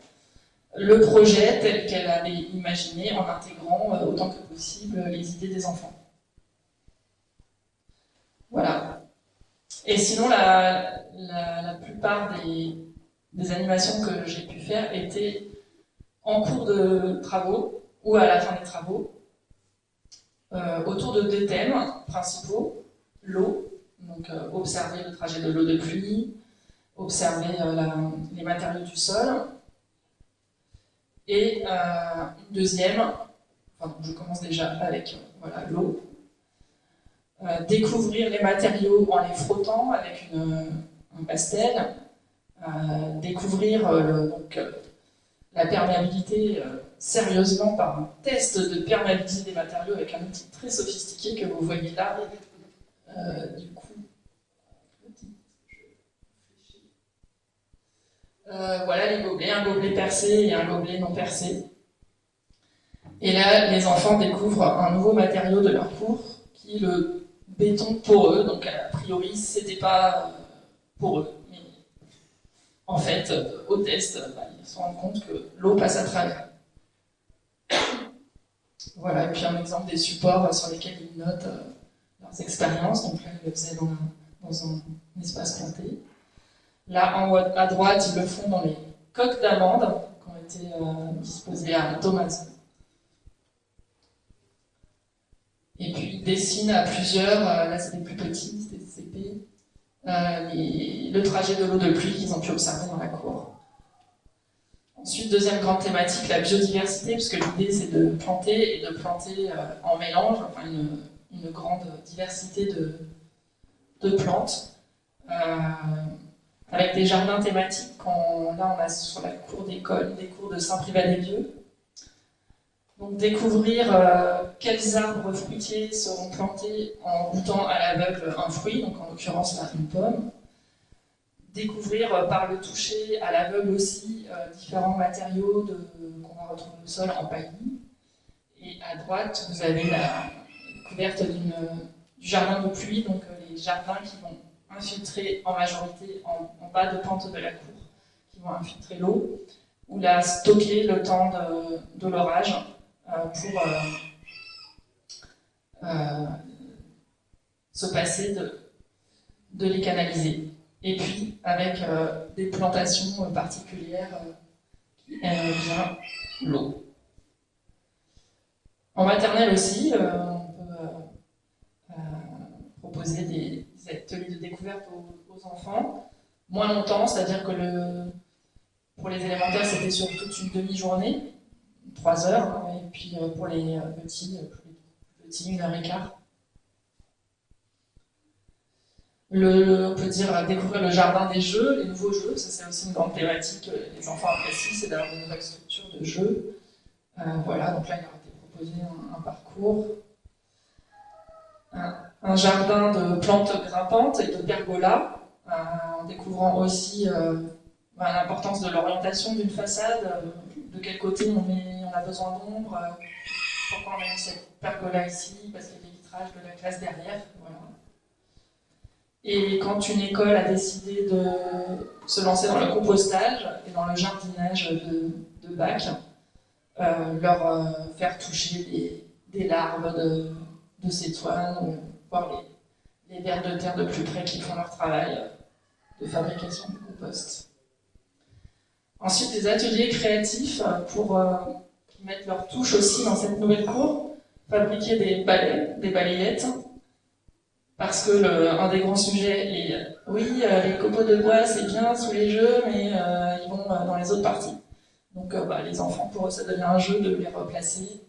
le projet tel qu'elle avait imaginé en intégrant autant que possible les idées des enfants. Voilà. Et sinon, la plupart des animations que j'ai pu faire étaient en cours de travaux ou à la fin des travaux, autour de 2 thèmes principaux. L'eau, donc observer le trajet de l'eau de pluie, observer les matériaux du sol, et une deuxième, je commence déjà avec l'eau, découvrir les matériaux en les frottant avec un pastel, découvrir la perméabilité sérieusement par un test de perméabilité des matériaux avec un outil très sophistiqué que vous voyez là. Du coup, voilà les gobelets, un gobelet percé et un gobelet non percé. Et là, les enfants découvrent un nouveau matériau de leur cours, qui est le béton poreux. Donc a priori, c'était pas pour eux. Mais en fait, au test, ils se rendent compte que l'eau passe à travers. Voilà, et puis un exemple des supports sur lesquels ils notent leurs expériences. Donc là, ils le faisaient dans un espace planté. Là, en haut à droite, ils le font dans les coques d'amandes qui ont été disposées à Thomas. Et puis, ils dessinent à plusieurs, là c'est des plus petits, c'est des CP, le trajet de l'eau de pluie qu'ils ont pu observer dans la cour. Ensuite, deuxième grande thématique, la biodiversité, puisque l'idée c'est de planter et de planter en mélange, enfin une grande diversité de plantes, avec des jardins thématiques. Là, on a sur la cour d'école des cours de Saint-Privat-des-Vieux. Donc découvrir quels arbres fruitiers seront plantés en goûtant à l'aveugle un fruit, donc en l'occurrence là une pomme. Découvrir par le toucher à l'aveugle aussi différents matériaux qu'on va retrouver au sol en paillis. Et à droite, vous avez la découverte du jardin de pluie, donc les jardins qui vont infiltrer en majorité en bas de pente de la cour, qui vont infiltrer l'eau, ou la stocker le temps de l'orage pour se passer de les canaliser. Et puis avec des plantations particulières qui aiment bien l'eau. En maternelle aussi, on peut proposer des ateliers de découverte aux enfants. Moins longtemps, c'est-à-dire que pour les élémentaires, c'était sur toute une demi-journée, 3 heures, et puis pour les petits, 1h15. On peut dire découvrir le jardin des jeux, les nouveaux jeux, ça c'est aussi une grande thématique que les enfants apprécient, c'est d'avoir de nouvelles structures de jeux. Voilà, donc là il a été proposé un parcours. Un jardin de plantes grimpantes et de pergolas, en découvrant aussi l'importance de l'orientation d'une façade, de quel côté on a besoin d'ombre, pourquoi on a mis cette pergola ici, parce qu'il y a des vitrages de la classe derrière. Voilà. Et quand une école a décidé de se lancer dans le compostage et dans le jardinage de bac, leur faire toucher des larves de cétoine, voir les vers de terre de plus près qui font leur travail de fabrication de compost. Ensuite, des ateliers créatifs pour mettre leur touche aussi dans cette nouvelle cour, fabriquer des balais, des balayettes, parce que un des grands sujets est les copeaux de bois c'est bien sous les jeux, mais ils vont dans les autres parties. Donc les enfants, pour eux, ça devient un jeu de les replacer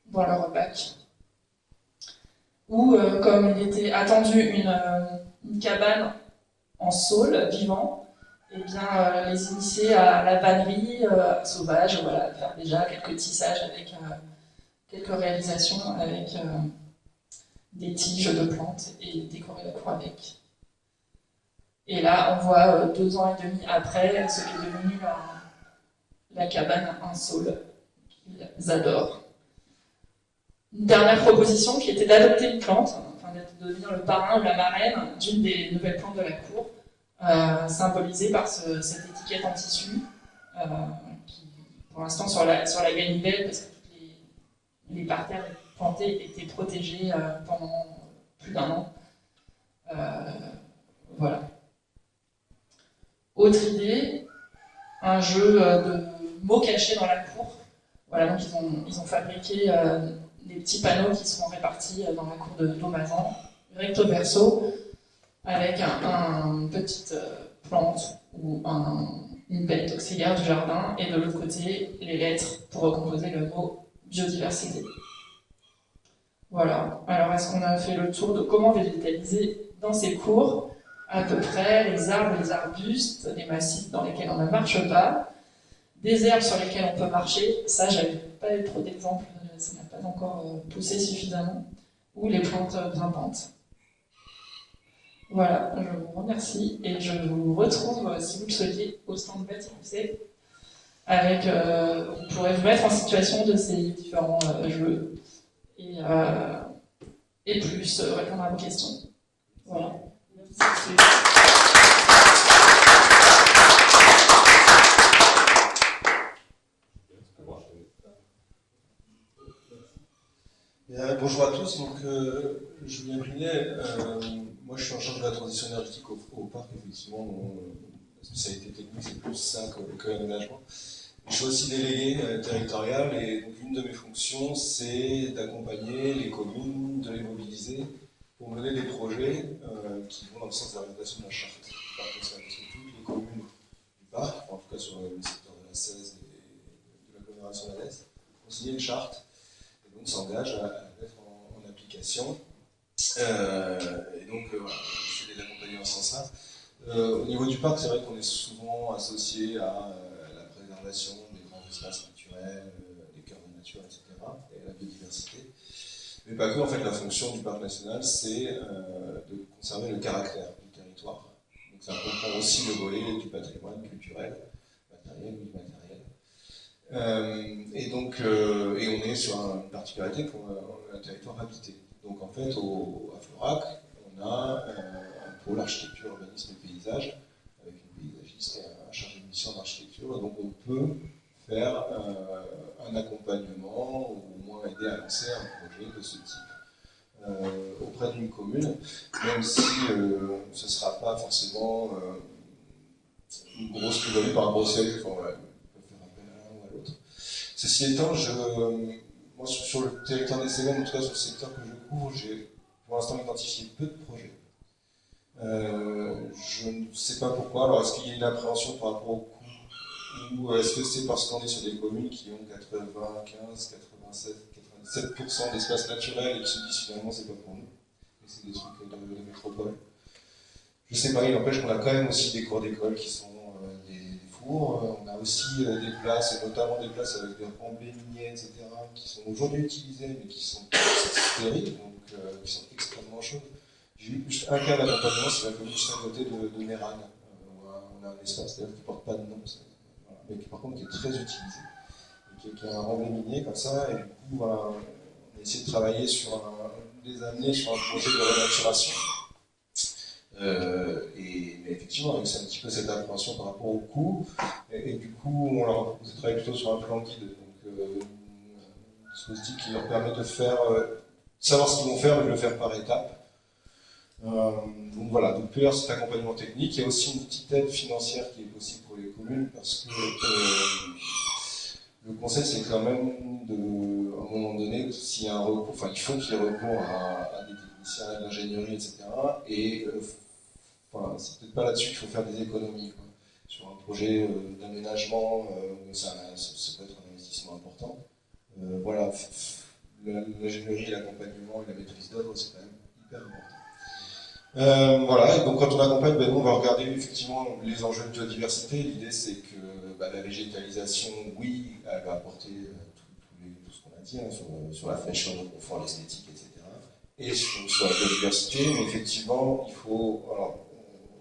dans leur bac. Ou comme il était attendu une cabane en saule vivant, et bien les initier à la vannerie sauvage, voilà, faire déjà quelques tissages avec quelques réalisations avec des tiges de plantes et décorer la cour avec. Et là, on voit 2 ans et demi après ce qui est devenu la cabane en saule qu'ils adorent. Une dernière proposition qui était d'adopter une plante, enfin de devenir le parrain ou la marraine d'une des nouvelles plantes de la cour, symbolisée par cette étiquette en tissu, qui pour l'instant sur la ganivelle, parce que les parterres plantés étaient protégés pendant plus d'1 an. Voilà. Autre idée, un jeu de mots cachés dans la cour. Voilà, donc ils ont fabriqué des petits panneaux qui seront répartis dans la cour de Domazan, recto verso, avec une petite plante ou une bête auxiliaire du jardin, et de l'autre côté, les lettres pour recomposer le mot biodiversité. Voilà, alors est-ce qu'on a fait le tour de comment végétaliser dans ces cours? À peu près, les arbres, les arbustes, les massifs dans lesquels on ne marche pas, des herbes sur lesquelles on peut marcher, ça j'avais pas eu trop d'exemples, ça n'a pas encore poussé suffisamment, ou les plantes grimpantes. Voilà, je vous remercie et je vous retrouve, si vous le souhaitez, au stand Bâti Pousset avec, vous pourrez vous mettre en situation de ces différents jeux et plus répondre à vos questions. Voilà. Merci. Bonjour à tous, donc Julien Brinet, moi je suis en charge de la transition énergétique au parc, effectivement, la spécialité technique c'est plus ça que l'aménagement. Je suis aussi délégué territorial et donc une de mes fonctions c'est d'accompagner les communes, de les mobiliser pour mener des projets qui vont dans le sens de la réalisation de la charte du parc national, parce que toutes les communes du parc, en tout cas sur le secteur de la 16 et de l'agglomération de l'Est, ont signé une charte. Et donc s'engage à la mettre en application. Et donc, voilà, je vais les accompagner en ce sens-là. Au niveau du parc, c'est vrai qu'on est souvent associé à la préservation des grands espaces naturels, des cœurs de nature, etc., et la biodiversité. Mais pas que, en fait, la fonction du parc national, c'est de conserver le caractère du territoire. Donc ça comprend aussi le volet du patrimoine culturel, matériel ou immatériel. Et donc, et on est sur une particularité qu'on a un territoire habité. Donc en fait, à Florac, on a un pôle architecture, urbanisme et paysage, avec une paysagiste et un chargé de mission d'architecture. Donc on peut faire un accompagnement, ou au moins aider à lancer un projet de ce type auprès d'une commune, même si ce ne sera pas forcément une grosse plus-value par rapport au CLU. Enfin, voilà. Ceci étant, moi sur le territoire des Cévennes, en tout cas sur le secteur que je couvre, j'ai pour l'instant identifié peu de projets. Je ne sais pas pourquoi. Alors est-ce qu'il y a une appréhension par rapport au coût, ou est-ce que c'est parce qu'on est sur des communes qui ont 95, 87, 97% d'espace naturel et qui se disent finalement c'est pas pour nous, et c'est des trucs de métropole. Je sais pas, il n'empêche qu'on a quand même aussi des cours d'école qui sont des fours. On a aussi des places, et notamment des places avec des remblais miniers, etc., qui sont aujourd'hui utilisées, mais qui sont stériles, donc qui sont extrêmement chaudes. J'ai eu juste un cas d'accompagnement, c'est la commune à côté de Mérane. On a un espace d'ailleurs qui ne porte pas de nom, voilà, mais qui par contre qui est très utilisé, et qui a un remblai minier comme ça, et du coup voilà, on a essayé de travailler les amener sur un projet de renaturation. Mais effectivement, c'est un petit peu cette appréhension par rapport au coût, et du coup, on leur a proposé de travailler plutôt sur un plan guide, donc un dispositif qui leur permet de savoir ce qu'ils vont faire, mais de le faire par étapes. Donc voilà, donc plusieurs cet accompagnement technique. Il y a aussi une petite aide financière qui est possible pour les communes, parce que le conseil, c'est quand même, à un moment donné, s'il y a un recours, enfin, il faut qu'il y ait recours à des techniciens, à l'ingénierie, etc. Et voilà, c'est peut-être pas là-dessus qu'il faut faire des économies, quoi. Sur un projet d'aménagement, ça peut être un investissement important. Voilà, l'ingénierie, l'accompagnement et la maîtrise d'œuvre, c'est quand même hyper important. Voilà, et donc quand on accompagne, nous on va regarder effectivement les enjeux de biodiversité. L'idée c'est que la végétalisation, oui, elle va apporter tout ce qu'on a dit, hein, sur la fraîcheur, le confort, l'esthétique, etc. Et sur la biodiversité, mais effectivement, il faut, alors,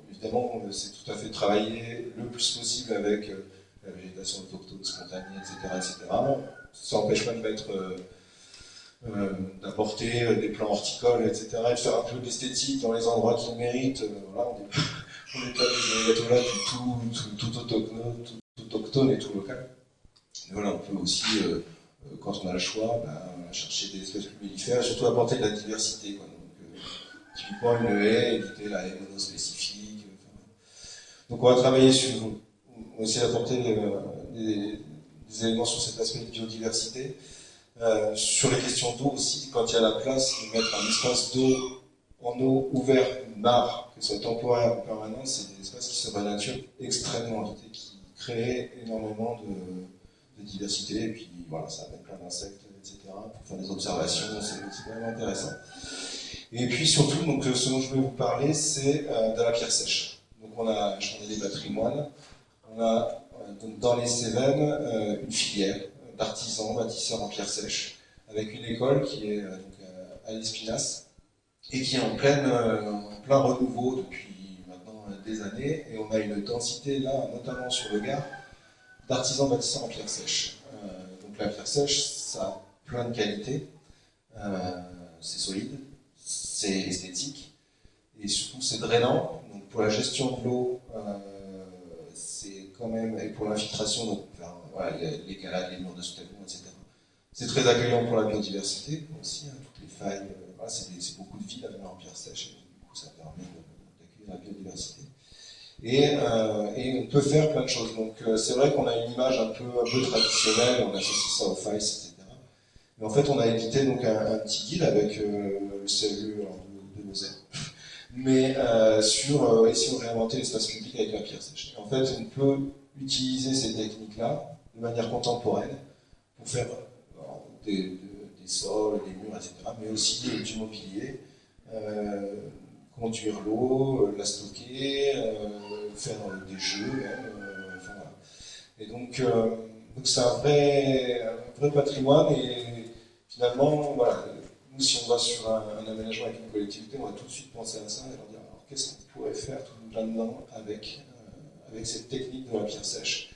évidemment, c'est tout à fait travailler le plus possible avec la végétation autochtone, spontanée, etc. Ça n'empêche pas de mettre, d'apporter des plants horticoles, etc. Et de faire un peu d'esthétique dans les endroits qui le méritent. Voilà, on n'est pas des ayatollahs tout autochtone et tout local. Mais voilà, on peut aussi, quand on a le choix, chercher des espèces plus mellifères et surtout apporter de la diversité, quoi. Donc, typiquement une haie, éviter la haie monospécifique. Donc on va travailler on va essayer d'apporter des éléments sur cet aspect de biodiversité. Sur les questions d'eau aussi, quand il y a la place de mettre un espace d'eau en eau ouvert, une mare, que ce soit temporaire ou permanent, c'est des espaces qui sont par nature extrêmement vite et qui créent énormément de diversité. Et puis voilà, ça amène plein d'insectes, etc. Pour faire des observations, c'est vraiment intéressant. Et puis surtout, donc, ce dont je voulais vous parler, c'est de la pierre sèche. Donc on a changé des patrimoines. On a donc, dans les Cévennes une filière d'artisans, bâtisseurs en pierre sèche, avec une école qui est à l'Espinasse et qui est en plein renouveau depuis maintenant des années. Et on a une densité là, notamment sur le Gard, d'artisans bâtisseurs en pierre sèche. Donc la pierre sèche, ça a plein de qualités. C'est solide, c'est esthétique, et surtout c'est drainant. Donc pour la gestion de l'eau, c'est quand même, et pour l'infiltration, donc voilà, il y a les calades, les murs de soutènement, etc. C'est très accueillant pour la biodiversité aussi, hein, toutes les failles, voilà, c'est beaucoup de vie en pierre sèche, et du coup ça permet d'accueillir la biodiversité. Et on peut faire plein de choses. Donc c'est vrai qu'on a une image un peu traditionnelle, on associe ça aux failles, etc. Mais en fait, on a édité donc un petit guide avec le CLE de Lozère, mais sur essayer de réinventer l'espace public avec la pierre sèche. Et en fait, on peut utiliser ces techniques-là de manière contemporaine pour faire des sols, des murs, etc., mais aussi du mobilier, conduire l'eau, la stocker, faire des jeux même, enfin, voilà. Et donc c'est un vrai patrimoine, et finalement, voilà, nous si on va sur un aménagement avec une collectivité, on va tout de suite penser à ça et leur dire alors qu'est-ce qu'on pourrait faire tout là-dedans avec cette technique de la pierre sèche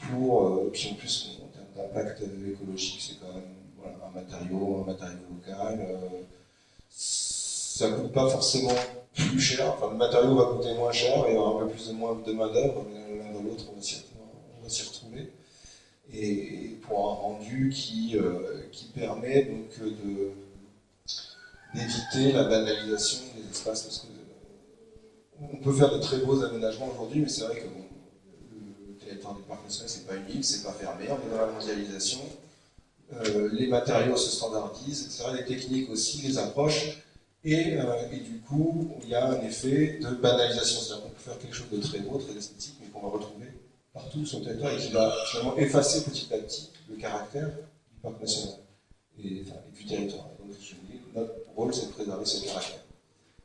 pour, puis en plus en termes d'impact écologique, c'est quand même voilà, un matériau local, ça ne coûte pas forcément plus cher, enfin le matériau va coûter moins cher et il y aura un peu plus de main d'œuvre, mais l'un dans l'autre on va s'y retrouver. Et pour un rendu qui permet donc d'éviter la banalisation des espaces, parce que on peut faire de très beaux aménagements aujourd'hui, mais c'est vrai que le territoire du parc national c'est pas une île, c'est pas fermé, on est dans la mondialisation, les matériaux se standardisent, etc., les techniques aussi, les approches, et du coup il y a un effet de banalisation, c'est-à-dire qu'on peut faire quelque chose de très beau, très esthétique, mais qu'on va retrouver partout sur le territoire et qui va finalement effacer petit à petit le caractère du parc national et du territoire. Donc je dis, notre rôle c'est de préserver ce caractère.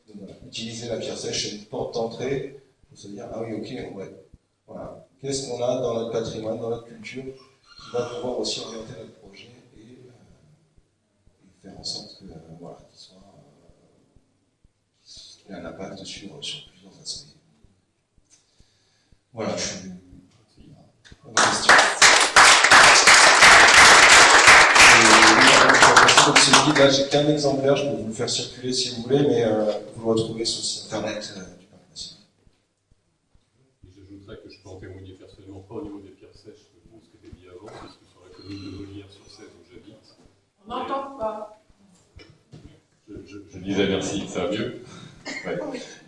Donc, voilà. Utiliser la pierre sèche, c'est une porte d'entrée pour se dire ah oui ok ouais, voilà. Qu'est-ce qu'on a dans notre patrimoine, dans notre culture qui va pouvoir aussi orienter notre projet et faire en sorte que voilà, qu'il ait un impact sur plusieurs aspects. Voilà, je suis donc ce guide là, j'ai qu'un exemplaire, je peux vous le faire circuler si vous voulez, mais vous le retrouvez sur le site internet du parc national. J'ajouterais que je peux en témoigner personnellement, pas au niveau des pierres sèches, de ce qui était dit avant, parce que sur la commune de Molières-sur-Cèze où j'habite. On n'entend pas. Je disais merci, ça va mieux. Ouais.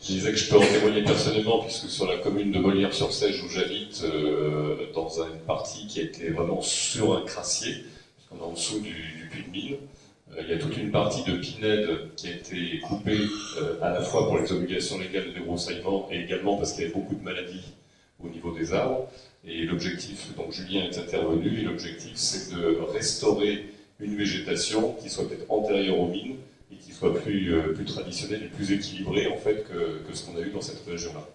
Je disais que je peux en témoigner personnellement, puisque sur la commune de Molières-sur-Cèze où j'habite, dans une partie qui a été vraiment sur un crassier, puisqu'on est en dessous du puits de mine, il y a toute une partie de pinède qui a été coupée à la fois pour les obligations légales de débroussaillement et également parce qu'il y avait beaucoup de maladies au niveau des arbres. Et l'objectif, donc Julien est intervenu, et l'objectif c'est de restaurer une végétation qui soit peut-être antérieure aux mines, et qui soit plus traditionnel et plus équilibré en fait que ce qu'on a eu dans cette région-là.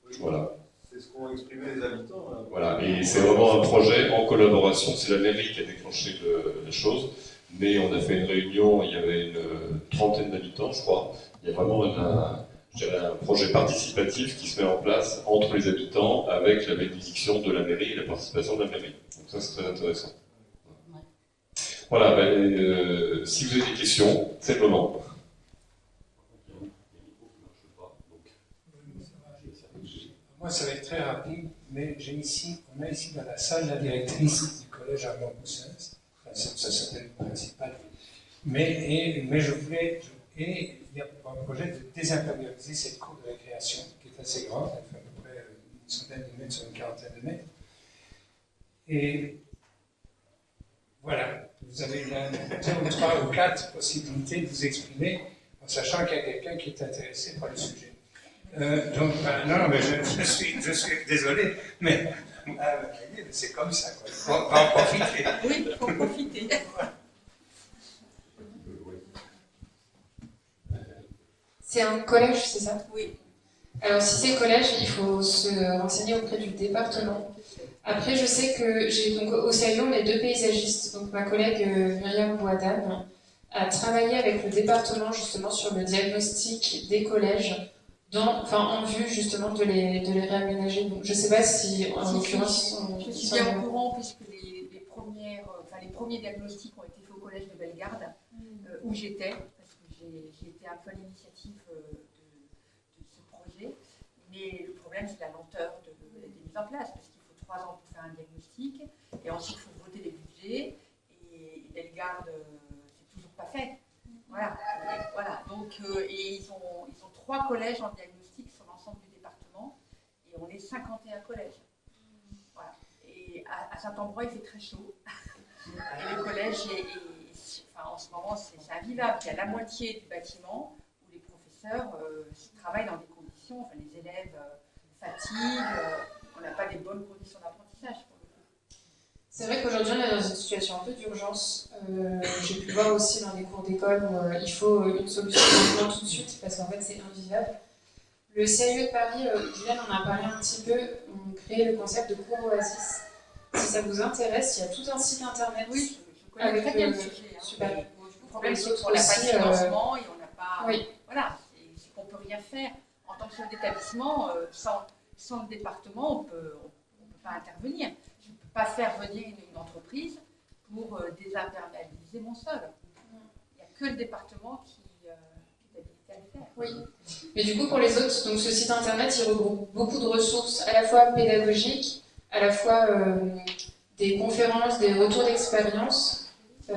Oui, voilà. C'est ce qu'ont exprimé les habitants. Hein. Voilà, et c'est vraiment un projet en collaboration, c'est la mairie qui a déclenché la chose, mais on a fait une réunion, il y avait une trentaine d'habitants, je crois. Il y a vraiment un projet participatif qui se met en place entre les habitants avec la bénédiction de la mairie et la participation de la mairie. Donc ça, c'est très intéressant. Voilà, si vous avez des questions, c'est le moment. Moi, ça va être très rapide, mais on a ici dans la salle la directrice du collège Armand Coussens, ça s'appelle le principal. Mais il y a un projet de désimperméabiliser cette cour de récréation qui est assez grande, elle fait à peu près une centaine de mètres sur une quarantaine de mètres. Et voilà, vous avez deux ou trois ou quatre possibilités de vous exprimer en sachant qu'il y a quelqu'un qui est intéressé par le sujet. Donc, non, mais je suis désolé, mais c'est comme ça, quoi. Faut en profiter. Oui, il faut profiter. C'est un collège, c'est ça? Oui. Alors, si c'est collège, il faut se renseigner auprès du département. Après, je sais que donc au CAU, on est deux paysagistes. Donc, ma collègue Myriam Boisdame a travaillé avec le département justement sur le diagnostic des collèges en vue justement de les réaménager. Donc, je ne sais pas si, en l'occurrence, je suis bien au courant puisque les premiers diagnostics ont été faits au collège de Bellegarde, où j'étais, parce que j'ai été un peu à l'initiative de ce projet. Mais le problème, c'est la lenteur des mises en place, parce qu'il faut 3 ans pour faire un diagnostic, et ensuite il faut voter les budgets, et Bellegarde, c'est toujours pas fait. Voilà. Donc, et ils ont 3 collèges en diagnostic sur l'ensemble du département, et on est 51 collèges. Voilà. Et à Saint-Ambrois, il fait très chaud. Et le collège en ce moment, c'est invivable. Il y a la moitié du bâtiment où les professeurs travaillent dans des conditions, enfin les élèves fatiguent, on n'a pas des bonnes conditions d'apprentissage pour le coup. C'est vrai qu'aujourd'hui on est dans une situation un peu d'urgence. J'ai pu voir aussi dans des cours d'école où il faut une solution maintenant tout de suite parce qu'en fait c'est invivable. Le CIE de Paris, Guylaine en a parlé un petit peu, on crée le concept de cours Oasis. Si ça vous intéresse, il y a tout un site internet. Oui, je connais très bien le sujet. Super. Le problème, c'est qu'on n'a pas de financement et on n'a pas. Oui. Voilà, c'est qu'on ne peut rien faire. En tant que chef d'établissement, sans le département, on ne peut pas intervenir. Je ne peux pas faire venir une entreprise pour désimperméabiliser mon sol. Il n'y a que le département qui est habilité à le faire. Oui. Mais du coup, pour les autres, donc ce site internet, il regroupe beaucoup de ressources, à la fois pédagogiques, à la fois des conférences, des retours d'expérience.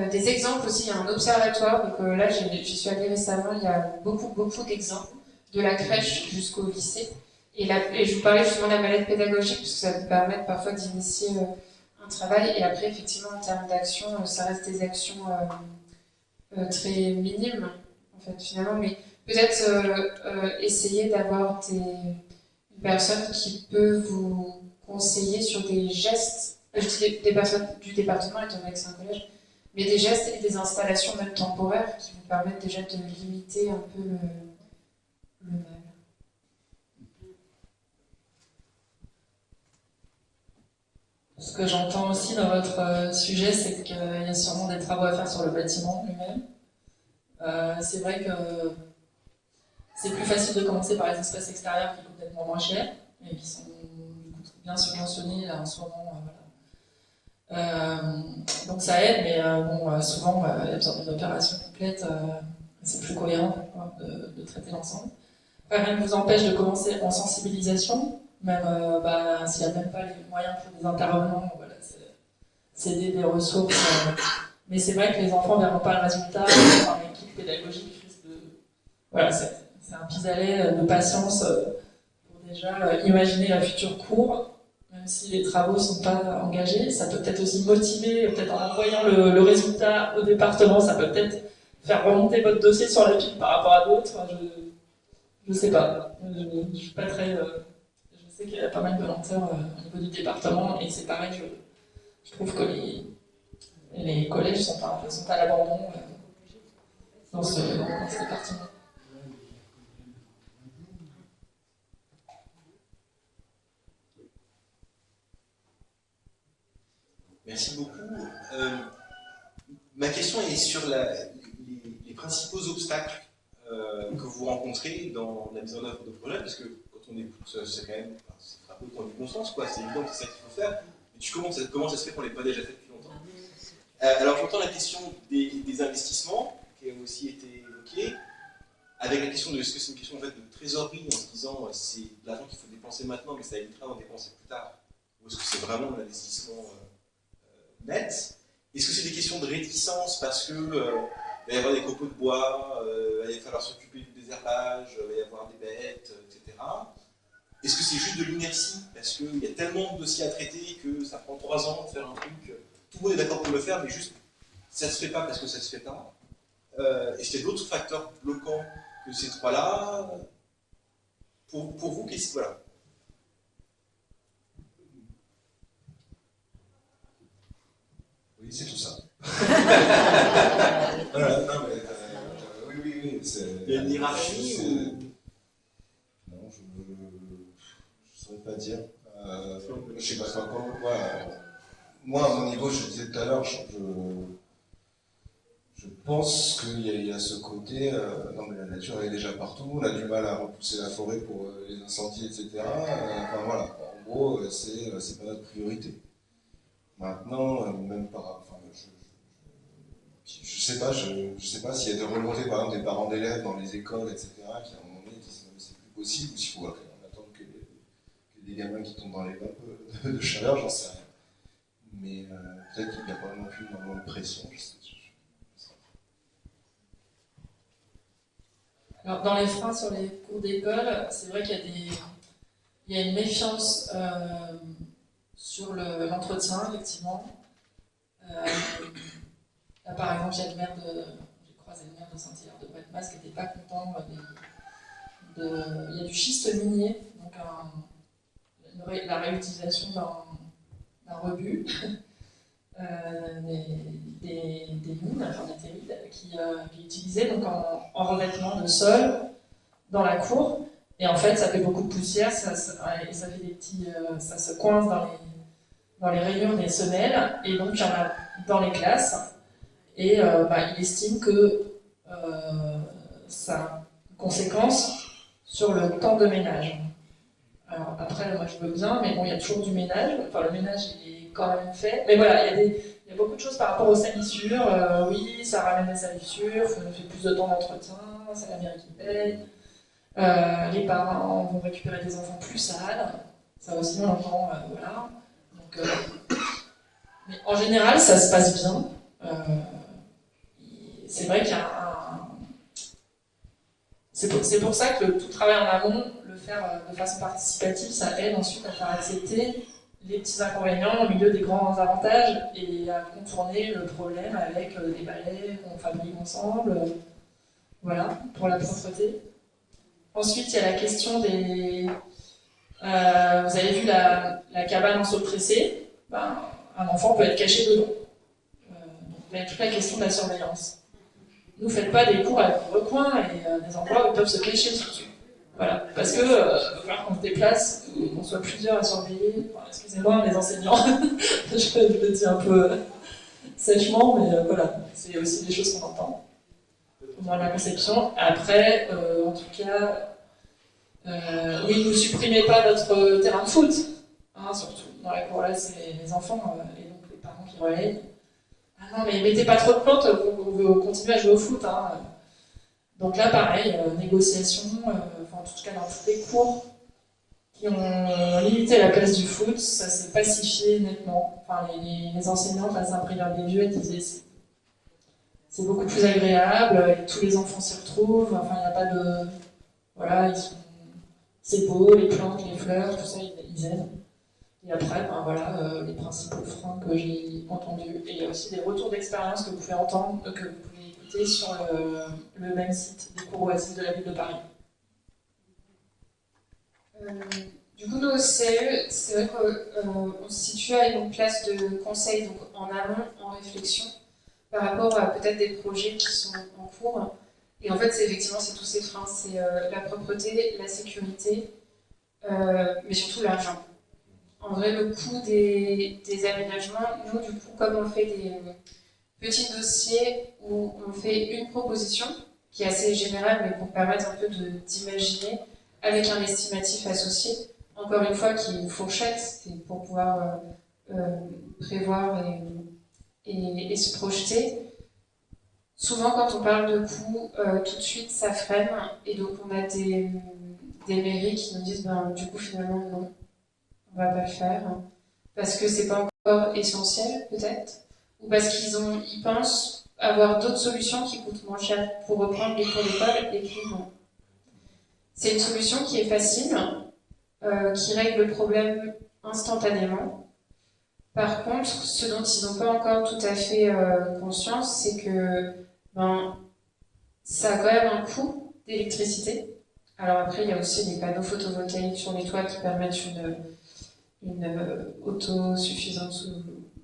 Des exemples aussi, il y a un observatoire, donc là j'y suis allée récemment, il y a beaucoup d'exemples, de la crèche jusqu'au lycée. Et je vous parlais justement de la mallette pédagogique, parce que ça peut permettre parfois d'initier un travail, et après effectivement en termes d'action, ça reste des actions très minimes, en fait finalement, mais peut-être essayer d'avoir une personne qui peut vous conseiller sur des gestes, je dis des personnes du département, étant donné que c'est un collège, mais des gestes et des installations même temporaires qui vous permettent déjà de limiter un peu le mal. Ce que j'entends aussi dans votre sujet, c'est qu'il y a sûrement des travaux à faire sur le bâtiment lui-même. C'est vrai que c'est plus facile de commencer par les espaces extérieurs qui coûtent nettement moins cher et qui sont du coup bien subventionnés là, en ce moment. Donc ça aide, mais souvent il y a besoin d'une opération complète, c'est plus cohérent de traiter l'ensemble. Rien ne vous empêche de commencer en sensibilisation, même s'il n'y a même pas les moyens pour des intervenants, voilà, c'est des ressources. Mais c'est vrai que les enfants ne verront pas le résultat, l'équipe pédagogique risque de. Voilà, c'est un pis-aller de patience pour déjà imaginer la future cour. Même si les travaux ne sont pas engagés, ça peut peut-être aussi motiver, peut-être en envoyant le résultat au département, ça peut peut-être faire remonter votre dossier sur la pile par rapport à d'autres. Enfin, je ne sais pas. Je suis pas très. Je sais qu'il y a pas mal de lenteur au niveau du département et c'est pareil. Je trouve que les collèges ne sont pas à l'abandon dans ce département. Merci beaucoup. Ma question est sur les principaux obstacles que vous rencontrez dans la mise en œuvre de projets, parce que quand on écoute, c'est quand même un peu prendre du bon sens, quoi. C'est évident que c'est ça qu'il faut faire. Mais comment ça se fait qu'on ne l'ait pas déjà fait depuis longtemps? Alors j'entends la question des investissements qui a aussi été évoquée, avec la question de est-ce que c'est une question en fait, de trésorerie en se disant c'est de l'argent qu'il faut dépenser maintenant, mais ça évitera d'en dépenser plus tard, ou est-ce que c'est vraiment un investissement net? Est-ce que c'est des questions de réticence parce que il va y avoir des copeaux de bois, il va falloir s'occuper du désherbage, il va y avoir des bêtes, etc. Est-ce que c'est juste de l'inertie parce qu'il y a tellement de dossiers à traiter que ça prend 3 ans de faire un truc, tout le monde est d'accord pour le faire, mais juste ça se fait pas parce que ça se fait pas. Est-ce qu'il y a d'autres facteurs bloquants que ces 3-là? Pour vous, qu'est-ce que voilà? Oui, c'est tout ça. Voilà, non, mais, oui. Il y a une hiérarchie Non, je ne saurais pas dire. Je sais pas encore. Moi, à mon niveau, je disais tout à l'heure, je pense qu'il y a ce côté, non mais la nature elle est déjà partout, on a du mal à repousser la forêt pour les incendies, etc. Enfin voilà, en gros, c'est pas notre priorité. Maintenant, même par, enfin, je sais pas s'il y a des remontées par exemple des parents d'élèves dans les écoles, etc. qui à un moment donné disent non mais c'est plus possible, ou s'il faut attendre que des gamins qui tombent dans les vapes de chaleur, j'en sais rien. Mais peut-être qu'il n'y a pas non plus énormément de pression, je sais. Alors, dans les freins sur les cours d'école, c'est vrai qu'il y a une méfiance sur l'entretien, effectivement. Là, par exemple, j'ai croisé le maire de Saint-Hilaire de Brett-Mas qui n'était pas content il y a du schiste minier, donc la réutilisation d'un rebut, des mines, enfin des terrils, qui est utilisé donc en revêtement de sol dans la cour. Et en fait, ça fait beaucoup de poussière, et ça fait des petits, ça se coince dans les rayures des semelles, et donc il y en a dans les classes. Et il estime que ça a une conséquence sur le temps de ménage. Alors après, moi je veux bien, mais bon, il y a toujours du ménage. Enfin, le ménage il est quand même fait. Mais voilà, il y a beaucoup de choses par rapport aux salissures. Oui, ça ramène des salissures, ça fait plus de temps d'entretien, c'est la mairie qui paye. Les parents vont récupérer des enfants plus sales. Ça aussi, on entend, voilà. Donc, mais en général, ça se passe bien. C'est vrai qu'il y a c'est pour ça que tout travail en amont, le faire de façon participative, ça aide ensuite à faire accepter les petits inconvénients au milieu des grands avantages et à contourner le problème avec des balais qu'on fabrique ensemble, voilà, pour la propreté. Ensuite, il y a la question des... vous avez vu la cabane en saule tressé, un enfant peut être caché dedans. Donc, il y a toute la question de la surveillance. Ne faites pas des cours à recoins et des endroits où ils peuvent se cacher surtout. Voilà, parce que il va falloir qu'on se déplace, qu'on soit plusieurs à surveiller. Enfin, excusez-moi, les enseignants, je le dis un peu sèchement, mais voilà, c'est aussi des choses qu'on entend dans la conception. Après, en tout cas, oui, ne supprimez pas notre terrain de foot, hein, surtout. Dans la cour là, c'est les enfants et donc les parents qui relayent. Ah non, mais mettez pas trop de plantes, vous continuez à jouer au foot. Hein. Donc là, pareil, négociation, en tout cas dans tous les cours qui ont limité la place du foot, ça s'est pacifié nettement. Enfin, les enseignants face à un primaire des vieux, elles disaient c'est beaucoup plus agréable, et tous les enfants s'y retrouvent, enfin, il n'y a pas de... Voilà, c'est beau, les plantes, les fleurs, tout ça, ils aident. Et après, les principaux freins que j'ai entendus. Et il y a aussi des retours d'expérience que vous pouvez entendre, que vous pouvez écouter sur le même site des cours oasis de la ville de Paris. Du coup, nous, au CAE, c'est vrai qu'on se situe à une place de conseil, donc en amont, en réflexion, par rapport à peut-être des projets qui sont en cours. Et en fait, c'est tous ces freins, c'est la propreté, la sécurité, mais surtout l'argent. En vrai, le coût des aménagements, nous, du coup, comme on fait des petits dossiers où on fait une proposition, qui est assez générale, mais pour permettre un peu d'imaginer, avec un estimatif associé, encore une fois, qui est une fourchette, c'est pour pouvoir prévoir et se projeter. Souvent, quand on parle de coût, tout de suite, ça freine, et donc on a des mairies qui nous disent, du coup, finalement, non. On va pas le faire, parce que c'est pas encore essentiel, peut-être, ou parce qu'ils pensent avoir d'autres solutions qui coûtent moins cher pour reprendre les cours d'école et puis non. C'est une solution qui est facile, qui règle le problème instantanément. Par contre, ce dont ils n'ont pas encore tout à fait conscience, c'est que ça a quand même un coût d'électricité. Alors après, il y a aussi des panneaux photovoltaïques sur les toits qui permettent une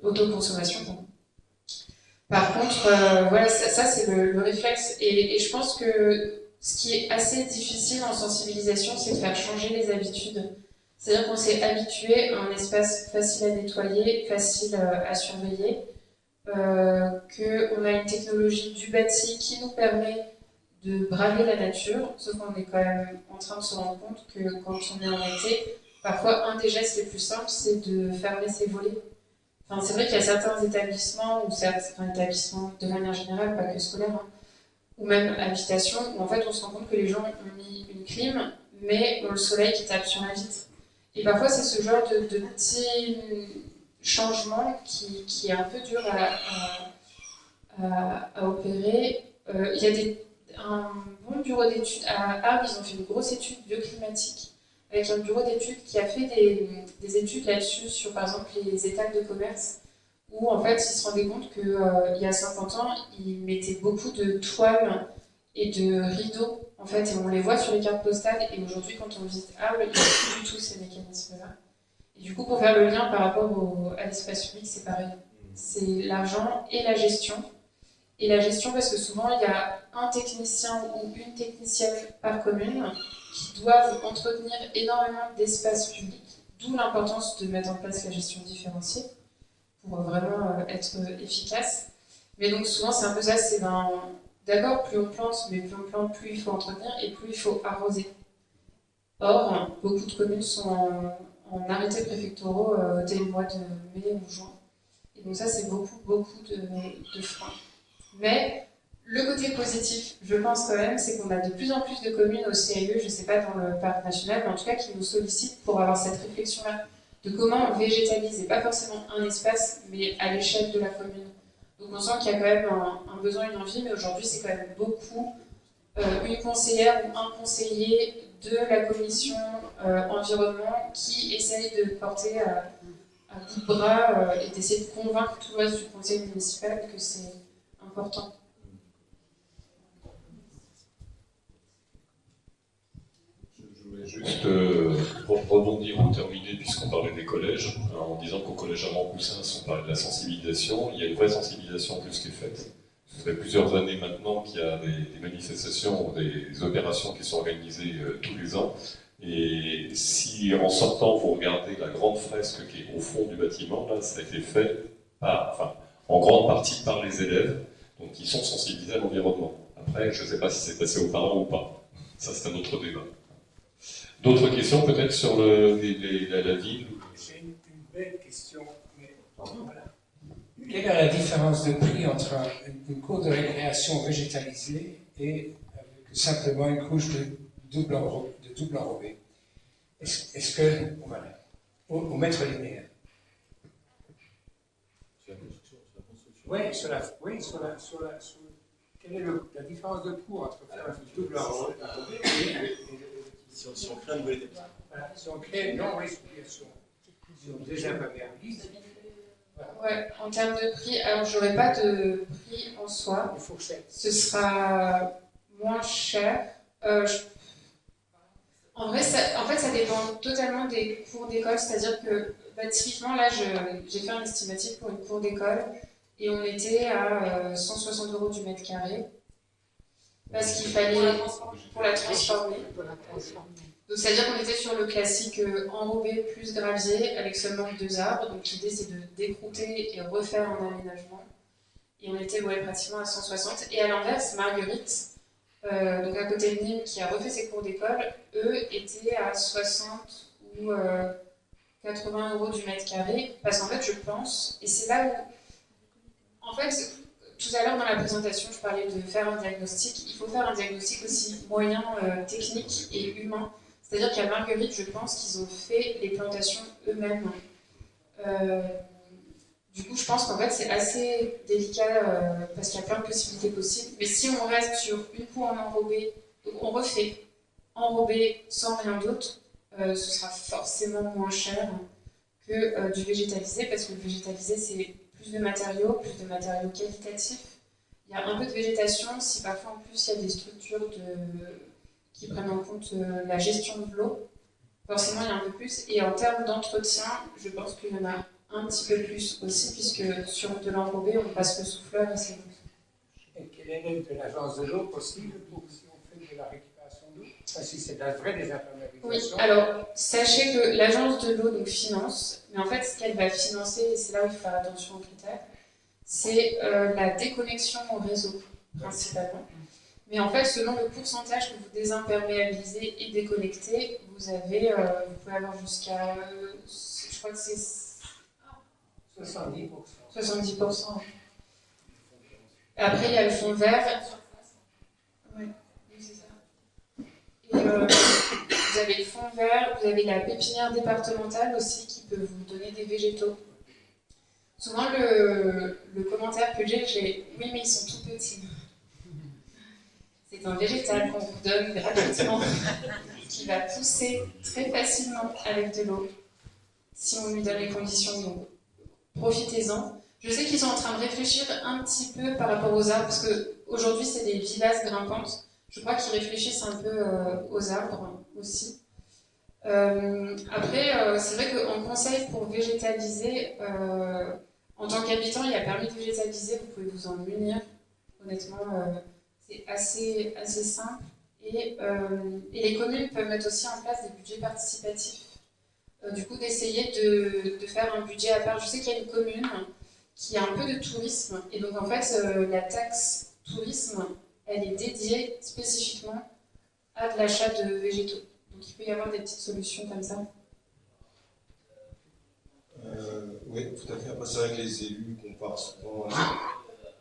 autoconsommation. Par contre, voilà, ça c'est le réflexe. Et je pense que ce qui est assez difficile en sensibilisation, c'est de faire changer les habitudes. C'est-à-dire qu'on s'est habitué à un espace facile à nettoyer, facile à surveiller, qu'on a une technologie du bâti qui nous permet de braver la nature, sauf qu'on est quand même en train de se rendre compte que quand on est en été, parfois un des gestes les plus simples, c'est de fermer ses volets. Enfin, c'est vrai qu'il y a certains établissements, ou certains établissements de manière générale, pas que scolaires, hein, ou même habitations, où en fait on se rend compte que les gens ont mis une clim, mais ont le soleil qui tape sur la vitre. Et parfois c'est ce genre de petits changements qui est un peu dur à opérer. Il y a un bon bureau d'études à Arles, ils ont fait une grosse étude bioclimatique avec un bureau d'études qui a fait des études là-dessus sur par exemple les étals de commerce, où en fait ils se rendaient compte qu'il y a 50 ans, ils mettaient beaucoup de toiles et de rideaux, en fait, et on les voit sur les cartes postales, et aujourd'hui quand on visite Arles, il n'y a plus du tout ces mécanismes-là. Et du coup, pour faire le lien par rapport à l'espace public, c'est pareil. C'est l'argent et la gestion. Et la gestion, parce que souvent, il y a un technicien ou une technicienne par commune qui doivent entretenir énormément d'espace public, d'où l'importance de mettre en place la gestion différenciée pour vraiment être efficace. Mais donc souvent, c'est un peu ça, c'est d'accord, plus on plante, mais plus on plante, plus il faut entretenir et plus il faut arroser. Or, beaucoup de communes sont en arrêtés préfectoraux dès le mois de mai ou juin. Et donc ça, c'est beaucoup de freins. Mais le côté positif, je pense quand même, c'est qu'on a de plus en plus de communes au CAE, je ne sais pas dans le parc national, mais en tout cas qui nous sollicitent pour avoir cette réflexion-là de comment on végétalise, et pas forcément un espace, mais à l'échelle de la commune. Donc on sent qu'il y a quand même un besoin, une envie, mais aujourd'hui c'est quand même beaucoup une conseillère ou un conseiller de la commission environnement qui essaye de porter à bout de bras et d'essayer de convaincre tout le reste du conseil municipal que c'est important. Je voulais juste rebondir ou terminer, puisqu'on parlait des collèges, en disant qu'au collège Armand-Coussins, on parlait de la sensibilisation. Il y a une vraie sensibilisation plus qui est faite. Ça fait plusieurs années maintenant qu'il y a des manifestations, des opérations qui sont organisées tous les ans. Et si en sortant, vous regardez la grande fresque qui est au fond du bâtiment, là, ça a été fait en grande partie par les élèves, donc qui sont sensibilisés à l'environnement. Après, je ne sais pas si c'est passé aux parents ou pas. Ça, c'est un autre débat. D'autres questions peut-être sur la ville? C'est une belle question, mais voilà. Quelle est la différence de prix entre une cour de récréation végétalisée et avec simplement une couche de double enrobé? Est-ce que, voilà, au mètre linéaire? Oui, quelle est la différence de coût entre faire un double enrobé et si on crée un nouvel établissement? Voilà, si on crée, non, oui, si on désimperméabilise. Ouais, en termes de prix, alors j'aurais pas de prix en soi. Ce sera moins cher. En fait, ça dépend totalement des cours d'école. C'est-à-dire que, typiquement, là, j'ai fait un estimatif pour une cour d'école et on était à 160 € du mètre carré. Parce qu'il fallait, pour la transformer. Donc, c'est-à-dire qu'on était sur le classique enrobé plus gravier avec seulement 2 arbres. Donc, l'idée, c'est de décrouter et refaire un aménagement. Et on était pratiquement à 160. Et à l'inverse, Marguerite, donc à côté de Nîmes, qui a refait ses cours d'école, eux étaient à 60 ou 80 € du mètre carré. Parce qu'en fait, je pense, et c'est là où, en fait, tout à l'heure dans la présentation, je parlais de faire un diagnostic. Il faut faire un diagnostic aussi moyen, technique et humain. C'est-à-dire qu'à Marguerite, je pense qu'ils ont fait les plantations eux-mêmes. Du coup, je pense qu'en fait, c'est assez délicat parce qu'il y a plein de possibilités possibles. Mais si on reste sur une cour en enrobé, donc on refait enrobé sans rien d'autre, ce sera forcément moins cher que du végétalisé, parce que le végétalisé, c'est plus de matériaux qualitatifs. Il y a un peu de végétation, si parfois en plus il y a des structures qui prennent en compte la gestion de l'eau, forcément il y a un peu plus. Et en termes d'entretien, je pense qu'il y en a un petit peu plus aussi, puisque sur de l'enrobé, on passe le souffleur et c'est bon. Et quelle est l'aide de l'agence de l'eau possible pour si on fait de la récupération d'eau? Enfin, si c'est de la vraie désimperméabilisation. Oui, alors sachez que l'agence de l'eau donc finance, mais en fait ce qu'elle va financer, et c'est là où il faut faire attention aux critères, c'est la déconnexion au réseau, principalement. Mais en fait, selon le pourcentage que vous désimperméabilisez et déconnectez, vous pouvez avoir jusqu'à, je crois que c'est 70%. 70%. Après, il y a le fond vert. Oui, c'est ça. Et vous avez le fond vert, vous avez la pépinière départementale aussi qui peut vous donner des végétaux. Souvent, le commentaire que j'ai, oui, mais ils sont tout petits. C'est un végétal qu'on vous donne gratuitement, qui va pousser très facilement avec de l'eau, si on lui donne les conditions. Donc, profitez-en. Je sais qu'ils sont en train de réfléchir un petit peu par rapport aux arbres, parce qu'aujourd'hui, c'est des vivaces grimpantes. Je crois qu'ils réfléchissent un peu aux arbres aussi. Après, c'est vrai qu'en conseil pour végétaliser, en tant qu'habitant, il y a permis de végétaliser, vous pouvez vous en munir. Honnêtement, c'est assez simple. Et les communes peuvent mettre aussi en place des budgets participatifs. Du coup, d'essayer de faire un budget à part. Je sais qu'il y a une commune qui a un peu de tourisme. Et donc, en fait, la taxe tourisme, elle est dédiée spécifiquement à de l'achat de végétaux. Donc, il peut y avoir des petites solutions comme ça. Oui, tout à fait. Après, c'est vrai que les élus comparent souvent.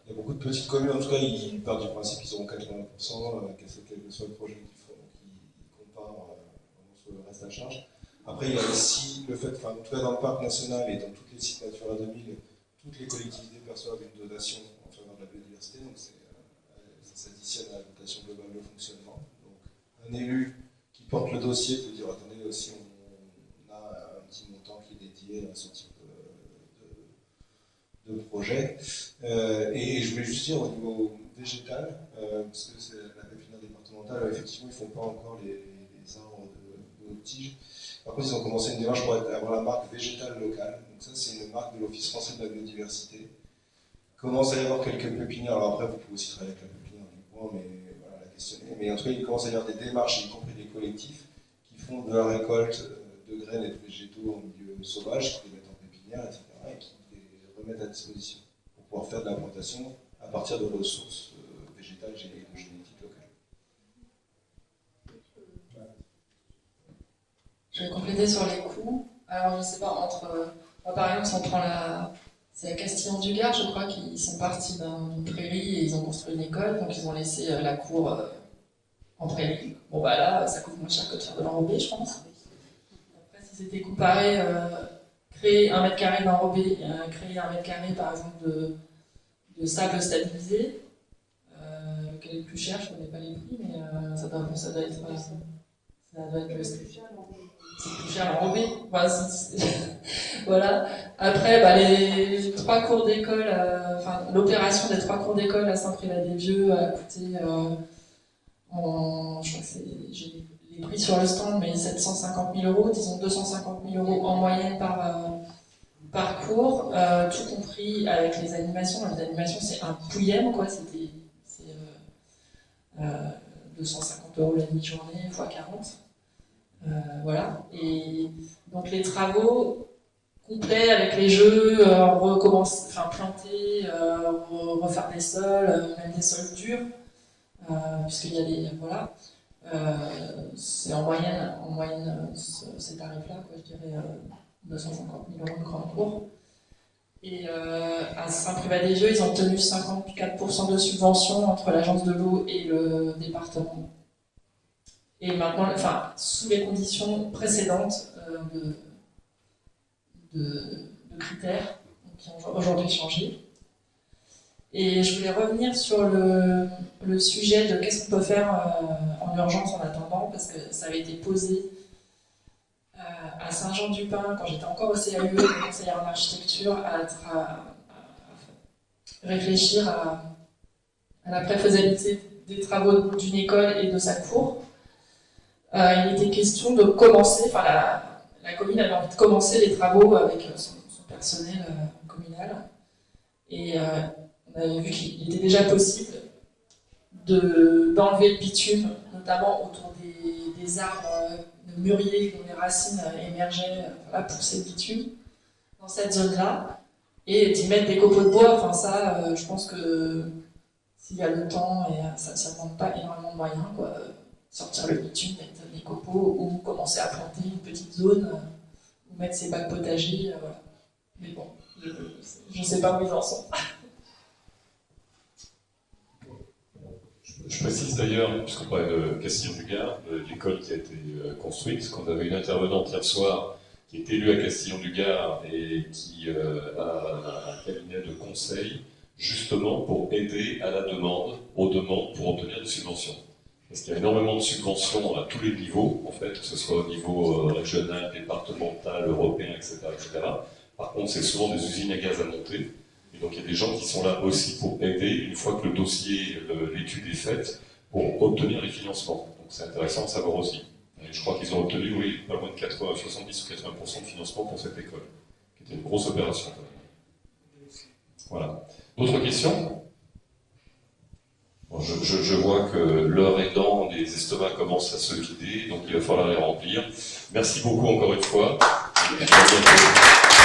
Il y a beaucoup de petites communes, en tout cas, ils partent du principe qu'ils auront 80%, quel que soit le projet qu'ils font. Donc, ils comparent vraiment sur le reste à charge. Après, il y a aussi le fait, en tout cas dans le parc national et dans tous les sites Natura 2000, toutes les collectivités perçoivent une donation en faveur de la biodiversité, donc ça s'additionne à la dotation globale de fonctionnement. Donc, un élu qui porte le dossier peut dire, attendez, aussi on a un petit montant qui est dédié à ce type de projet. Et je voulais juste dire au niveau végétal, parce que c'est la pépinière départementale, effectivement, ils ne font pas encore les arbres de haute tige. Par contre, ils ont commencé une démarche pour avoir la marque végétale locale. Donc ça, c'est une marque de l'Office français de la biodiversité. Il commence à y avoir quelques pépinières. Alors après, vous pouvez aussi travailler avec la pépinière du coin, mais voilà, la questionner. Mais en tout cas, il commence à y avoir des démarches, y compris des collectifs, qui font de la récolte de graines et de végétaux en milieu sauvage, qui les mettent en pépinière, etc., et qui les remettent à disposition pour pouvoir faire de la plantation à partir de ressources végétales et génétiques locales. Je vais compléter sur les coûts. Alors, je ne sais pas, moi, par exemple, si on prend c'est à Castillon-du-Gard, je crois qu'ils sont partis d'une prairie et ils ont construit une école, donc ils ont laissé la cour en prairie. Bon, bah là, ça coûte moins cher que de faire de l'enrobé, je pense. Après, si c'était comparé, créer 1 mètre carré d'enrobé, créer 1 mètre carré, par exemple, de sable stabilisé, lequel est le plus cher, je ne connais pas les prix, mais ça doit être c'est plus cher l'enrobé. Voilà. Après, les 3 cours d'école, l'opération des 3 cours d'école à Saint-Privat-des-Vieux a coûté, je crois que j'ai les prix sur le stand, mais 750 000 €, disons 250 000 € en moyenne par cours, tout compris avec les animations. Les animations, c'est un pouillème, quoi. C'est 250 € la demi-journée, x 40. Voilà. Et donc les travaux complets avec les jeux, planter, refaire des sols, même des sols durs, puisqu'il y a des voilà. C'est en moyenne ces tarifs-là, quoi, je dirais 250 000 € de grand cours. Et à Saint-Privat-des-Vieux, ils ont obtenu 54% de subvention entre l'agence de l'eau et le département. Et maintenant, sous les conditions précédentes de critères qui ont aujourd'hui changé. Et je voulais revenir sur le sujet de qu'est-ce qu'on peut faire en urgence en attendant, parce que ça avait été posé à Saint-Jean-du-Pin, quand j'étais encore au CAUE, conseillère en architecture, à réfléchir à la préfaisabilité des travaux d'une école et de sa cour. Il était question de commencer, la commune avait envie de commencer les travaux avec son personnel communal. Et on avait vu qu'il était déjà possible d'enlever le bitume, notamment autour des arbres de mûriers dont les racines émergeaient, poussaient le bitume dans cette zone-là. et d'y mettre des copeaux de bois. Enfin ça, je pense que s'il y a le temps et ça ne demande pas énormément de moyens, quoi. Sortir le bitume, mettre des copeaux ou commencer à planter une petite zone ou mettre ses bacs potagers. Voilà. Mais bon, je ne sais pas où ils en sont. Je précise d'ailleurs, puisqu'on parlait de Castillon-du-Gard, de l'école qui a été construite, qu'on avait une intervenante hier soir qui est élue à Castillon-du-Gard et qui a un cabinet de conseil justement pour aider à la demande, aux demandes pour obtenir des subventions. Parce qu'il y a énormément de subventions à tous les niveaux, en fait, que ce soit au niveau régional, départemental, européen, etc., etc. Par contre, c'est souvent des usines à gaz à monter. Et donc il y a des gens qui sont là aussi pour aider, une fois que le dossier, l'étude est faite, pour obtenir les financements. Donc c'est intéressant de savoir aussi. Et je crois qu'ils ont obtenu, oui, pas loin de 70 ou 80% de financement pour cette école, qui était une grosse opération. Voilà. D'autres questions? Bon, je vois que l'heure aidant, les estomacs commencent à se vider, donc il va falloir les remplir. Merci beaucoup encore une fois. Et à bientôt.